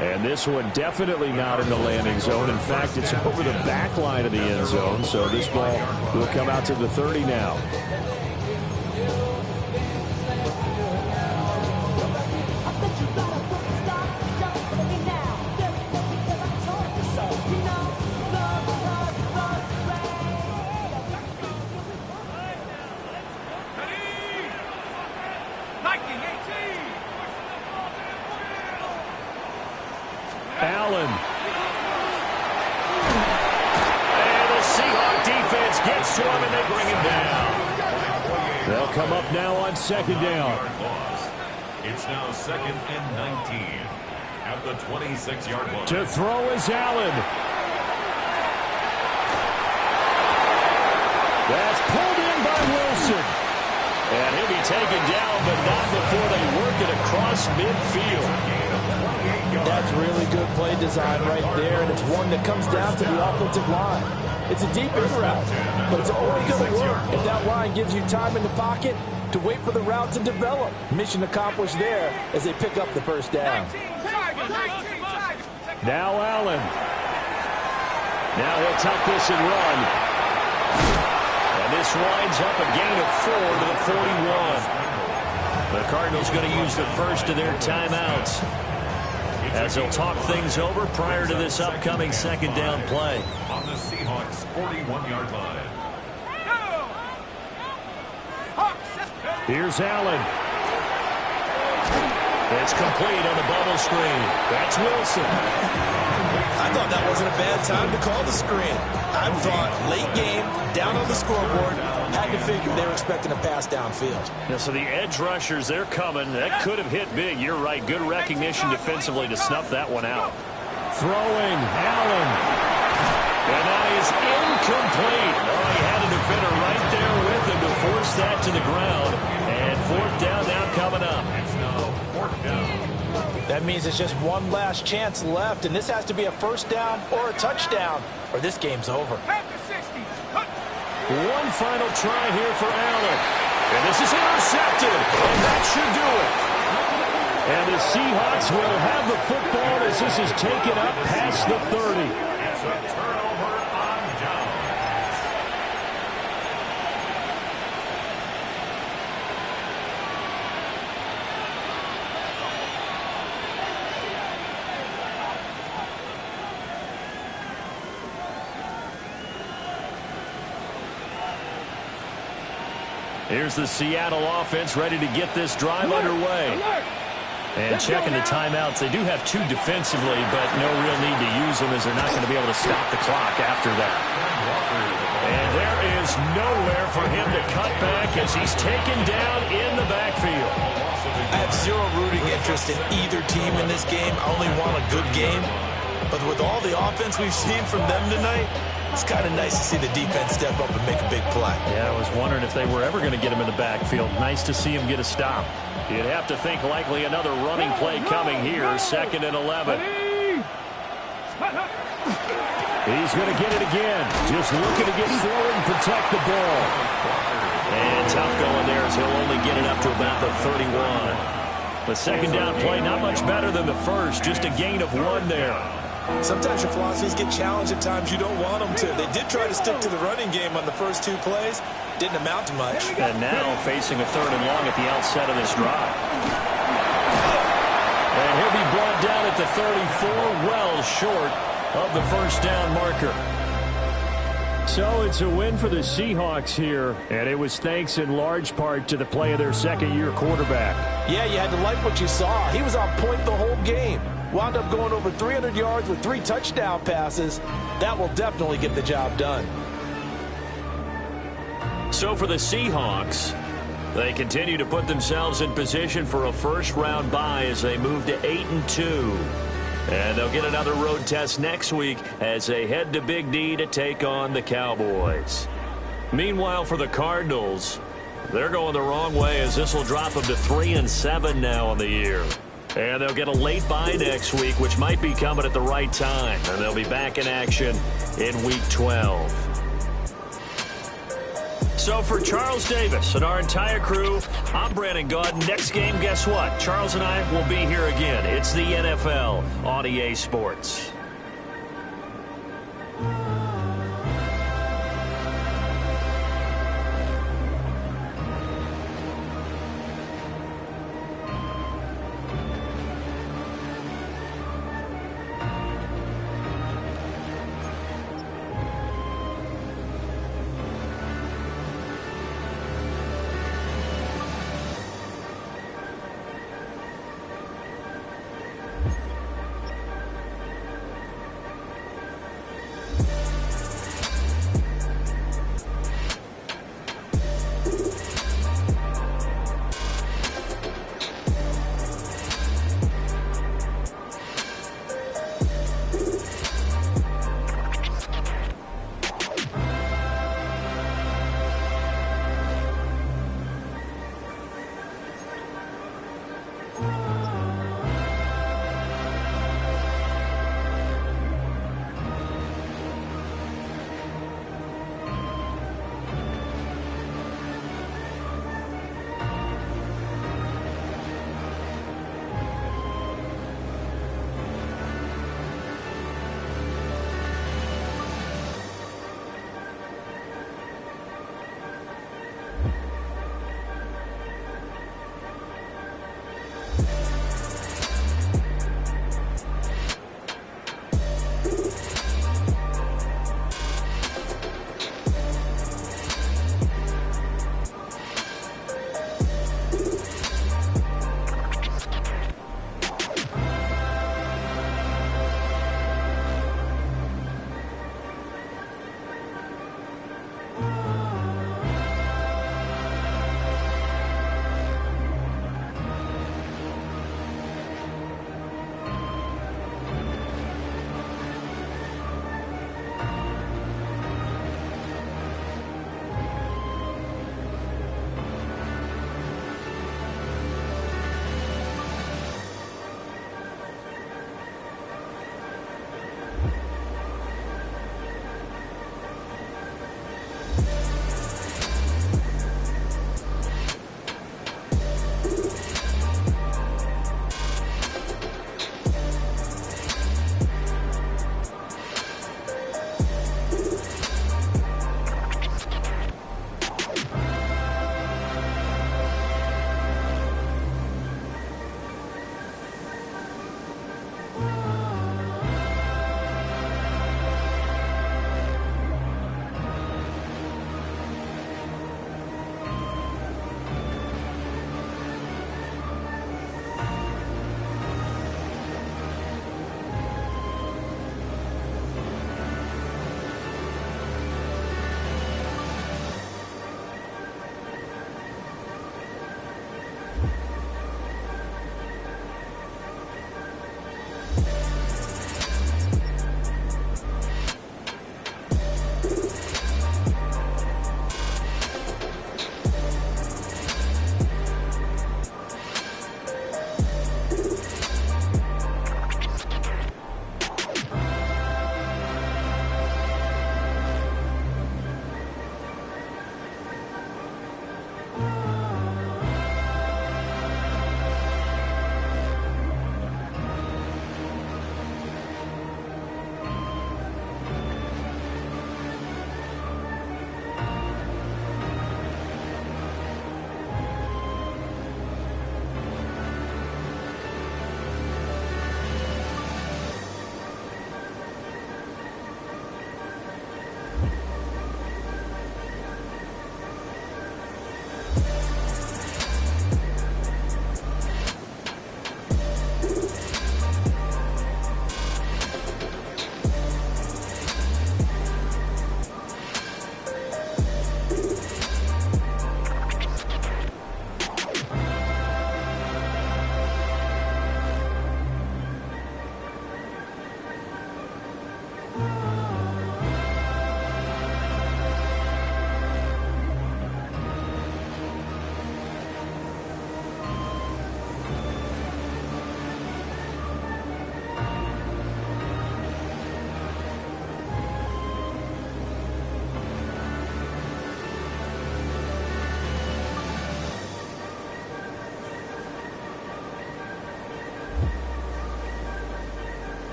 [SPEAKER 2] And this one definitely not in the landing zone. In fact, it's over the back line of the end zone. So this ball will come out to the 30 now. Allen. And the Seahawk defense gets to him, and they bring him down. They'll come up now on 2nd down.
[SPEAKER 4] It's now 2nd and 19 at the 26-yard line.
[SPEAKER 2] To throw is Allen. That's pulled in by Wilson. And he'll be taken down, but not before they work it across midfield.
[SPEAKER 7] That's really good play design right there, and it's one that comes down to the offensive line. It's a deep in route, but it's only going to work if that line gives you time in the pocket to wait for the route to develop. Mission accomplished there as they pick up the 1st down.
[SPEAKER 2] Now Allen. Now he'll tuck this and run. And this winds up a gain of 4 to the 41. The Cardinals going to use the first of their timeouts as they'll talk things over prior to this upcoming 2nd down play.
[SPEAKER 4] On the Seahawks 41-yard line.
[SPEAKER 2] Here's Allen. It's complete on the bubble screen. That's Wilson.
[SPEAKER 7] I thought that wasn't a bad time to call the screen. I thought late game, down on the scoreboard, had to figure they were expecting a pass downfield.
[SPEAKER 2] Yeah, so the edge rushers, they're coming. That could have hit big. You're right. Good recognition defensively to snuff that one out. Throwing, Allen. And that is incomplete. Oh, he had a defender right there with him to force that to the ground. And 4th down now coming up.
[SPEAKER 4] It's now 4th down.
[SPEAKER 7] That means it's just one last chance left, and this has to be a 1st down or a touchdown, or this game's over.
[SPEAKER 2] One final try here for Allen. And this is intercepted. And that should do it. And the Seahawks will have the football as this is taken up past the 30.
[SPEAKER 4] It's a turnover on downs.
[SPEAKER 2] Here's the Seattle offense ready to get this drive underway. And checking the timeouts, they do have 2 defensively, but no real need to use them as they're not going to be able to stop the clock after that. And there is nowhere for him to cut back as he's taken down in the backfield.
[SPEAKER 3] I have zero rooting interest in either team in this game. I only want a good game. But with all the offense we've seen from them tonight, it's kind of nice to see the defense step up and make a big play.
[SPEAKER 2] Yeah, I was wondering if they were ever going to get him in the backfield. Nice to see him get a stop. You'd have to think likely another running play coming here, 2nd and 11. He's going to get it again. Just looking to get forward and protect the ball. And tough going there as he'll only get it up to about the 31. The second down play, not much better than the first, just a gain of 1 there.
[SPEAKER 3] Sometimes your philosophies get challenged at times you don't want them to. They did try to stick to the running game on the first 2 plays. Didn't amount to much.
[SPEAKER 2] And now facing a 3rd and long at the outset of this drive. And he'll be brought down at the 34, well short of the first down marker. So it's a win for the Seahawks here, and it was thanks in large part to the play of their second-year quarterback.
[SPEAKER 3] Yeah, you had to like what you saw. He was on point the whole game. Wound up going over 300 yards with 3 touchdown passes. That will definitely get the job done.
[SPEAKER 2] So for the Seahawks, they continue to put themselves in position for a first-round bye as they move to 8-2. And they'll get another road test next week as they head to Big D to take on the Cowboys. Meanwhile, for the Cardinals, they're going the wrong way as this will drop them to 3-7 now on the year. And they'll get a late bye next week, which might be coming at the right time. And they'll be back in action in Week 12. So for Charles Davis and our entire crew, I'm Brandon Gaudin. Next game, guess what? Charles and I will be here again. It's the NFL on EA Sports.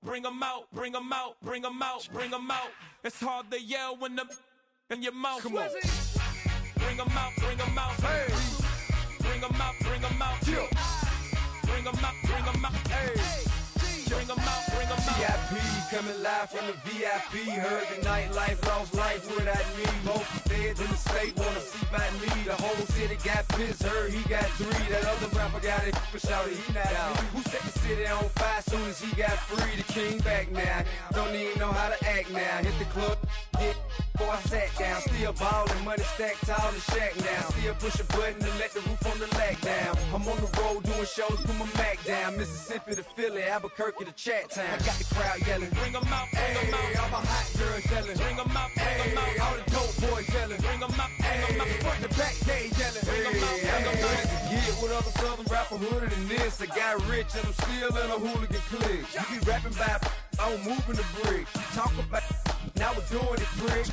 [SPEAKER 8] Bring 'em out, bring 'em out, bring 'em out, bring 'em out. It's hard to yell when the in your mouth. Come on. Bring 'em out, bring 'em out. Hey. Bring 'em out, bring 'em out. Yeah. Bring 'em out, bring 'em out. Hey. Bring 'em out, bring 'em out.
[SPEAKER 9] VIP coming live from the VIP. Heard the nightlife, lost life without me. Most feds in the state wanna see by me. The whole city got pissed, heard he got 3. That other rapper got it, but shouted he not out. Who set the city on fire soon as he got free? The king back now, don't even know how to act now. Hit the club, get before I sat down. Still ballin', money stacked tall in the shack now. Still push a button and let the roof on the lack down. I'm on the road doing shows, put my Mac down. Mississippi to Philly, Albuquerque to Chat Town. I got the crowd yelling,
[SPEAKER 8] bring 'em out, bring 'em out.
[SPEAKER 9] All my hot girls yelling,
[SPEAKER 8] bring 'em out, bring 'em out.
[SPEAKER 9] All the dope boys yelling,
[SPEAKER 8] bring 'em out, bring 'em out.
[SPEAKER 9] Front the back, they yelling,
[SPEAKER 8] bring 'em out, bring 'em out.
[SPEAKER 9] Get with other southern rapper hooded than this. I got rich and I'm still in a hooligan clique. You be rapping by, I'm moving the bricks. You talk about, now we're doing it, bricks.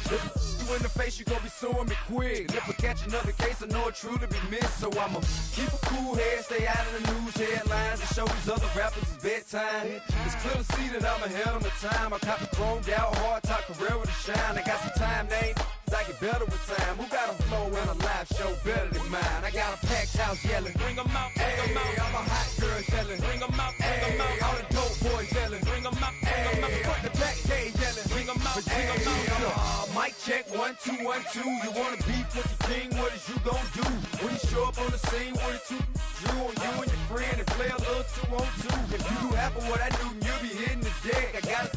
[SPEAKER 9] You in the face, you gon' be suing me quick. If I catch another case, I know it truly be missed. So I'ma keep a cool head, stay out of the news headlines, and show these other rappers it's bedtime. It's clear to see that I'm ahead of my time. I caught the chromed out, hard top career with a shine. I got some time, they ain't I get better with time. Who got a flow and a live show better than mine? I got a packed house yelling,
[SPEAKER 8] bring 'em out, bring 'em out.
[SPEAKER 9] All my hot girls yelling,
[SPEAKER 8] bring 'em out, bring 'em out.
[SPEAKER 9] All the dope boys yelling,
[SPEAKER 8] bring 'em out, bring 'em out.
[SPEAKER 9] Front the back, they yelling,
[SPEAKER 8] bring 'em out, bring 'em out.
[SPEAKER 9] Mic check, 1 2 1 2. You wanna beef with the king? What is you gon' do when you show up on the scene with a 2 Drew on you and your friend and play a little 2 on 2? If you do half of what I do, you'll be hitting the deck. I gotta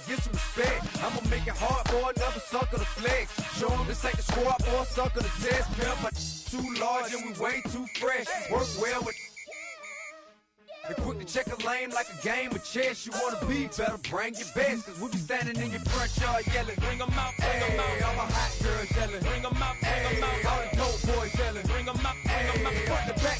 [SPEAKER 9] get some respect. I'ma make it hard for another sucker to flex. Show him this ain't the squad for a sucker to test. Pimp, my too large and we way too fresh. Work well with and quick to check a lane like a game of chess. You wanna be better, bring your best. Cause we be standing in your front yard yelling,
[SPEAKER 8] bring 'em out, bring 'em out.
[SPEAKER 9] All my hot girls yelling,
[SPEAKER 8] bring 'em out, bring 'em out.
[SPEAKER 9] All the dope boys yelling,
[SPEAKER 8] bring 'em out, bring 'em out.
[SPEAKER 9] Front the back,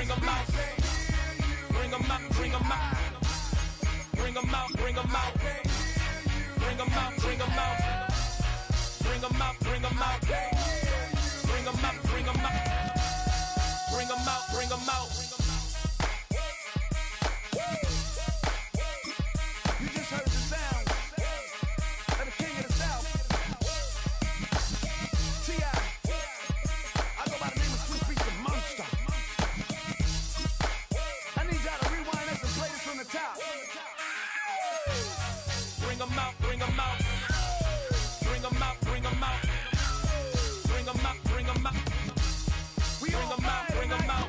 [SPEAKER 8] bring 'em out. Bring 'em out, bring 'em out. Bring 'em out, bring 'em out. Bring 'em out, bring 'em out. Bring 'em out, bring 'em out. Bring 'em out, bring 'em out. Bring 'em out, bring 'em out.
[SPEAKER 9] You just heard the sound of the king of the South. T.I. I go by the name of Swiss Beats the Monster. I need y'all to rewind this and play this from the top.
[SPEAKER 8] Bring 'em out, bring 'em out. Bring 'em out, bring 'em out. Bring 'em out, bring 'em out.
[SPEAKER 9] We
[SPEAKER 8] Bring 'em out, bring 'em out.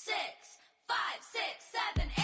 [SPEAKER 10] 6, 5, 6, 7, 8.